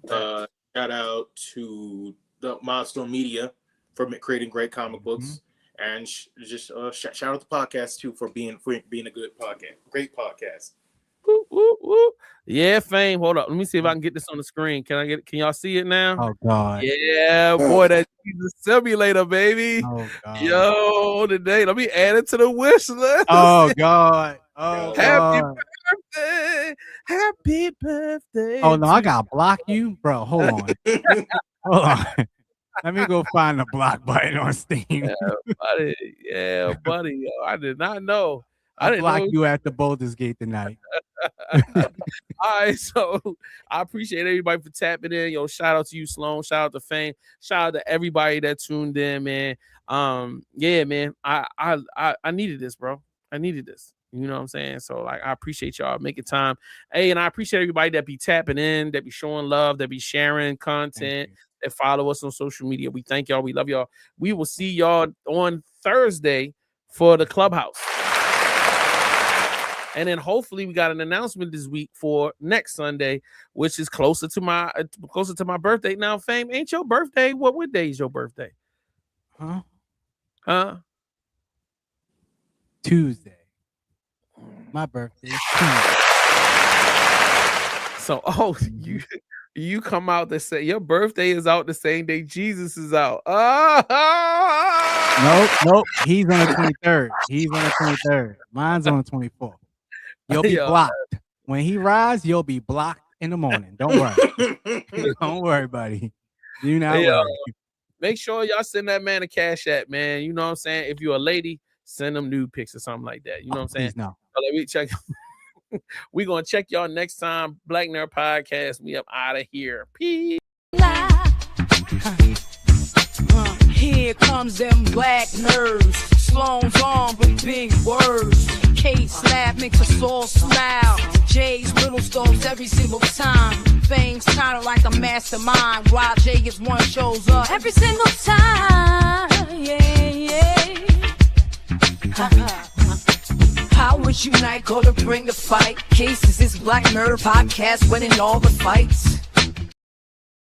Shout out to the Milestone Media for creating great comic books, and just shout out the podcast too for being a good podcast, great podcast. Woo, woo, woo. Yeah, Fame. Hold up. Let me see if I can get this on the screen. Can y'all see it now? Oh God. Yeah, boy, that Jesus Simulator, baby. Oh God. Yo, today, let me add it to the wish list. Oh God. Oh Happy God. birthday. Happy birthday. Oh no, I gotta block you, bro. Hold on. Hold on. Let me go find the block button on Steam. Yeah, buddy. Yo, I did not know. I I'll didn't block know. you at the Boulders Gate tonight. All right, so I appreciate everybody for tapping in. Yo, shout out to you, Sloan. Shout out to Fame. Shout out to everybody that tuned in, man. Yeah, man. I needed this, bro. I needed this. You know what I'm saying? So, like, I appreciate y'all making time. Hey, and I appreciate everybody that be tapping in, that be showing love, that be sharing content, that follow us on social media. We thank y'all. We love y'all. We will see y'all on Thursday for the Clubhouse. And then hopefully we got an announcement this week for next Sunday, which is closer to my birthday. Now, Fame, ain't your birthday? What day is your birthday? Huh? Tuesday. My birthday is Tuesday. So, you come out to say your birthday is out the same day Jesus is out. Nope. He's on the 23rd. Mine's on the 24th. You'll be blocked. When he rides, you'll be blocked in the morning. Don't worry. Don't worry, buddy. You know. Make sure y'all send that man a cash app, man. You know what I'm saying? If you're a lady, send them nude pics or something like that. You know what I'm saying? No. Let me check. We're gonna check y'all next time. Black Nerd Podcast. We up out of here. Peace. Here comes them black nerds. Sloan's on with big words. K-Slap makes us all smile. Jay's little stones every single time. Fame's kinda like a mastermind. While Jay gets one shows up every single time. Yeah. Powers unite, go to bring the fight. Cases is Black Nerd Podcast winning all the fights.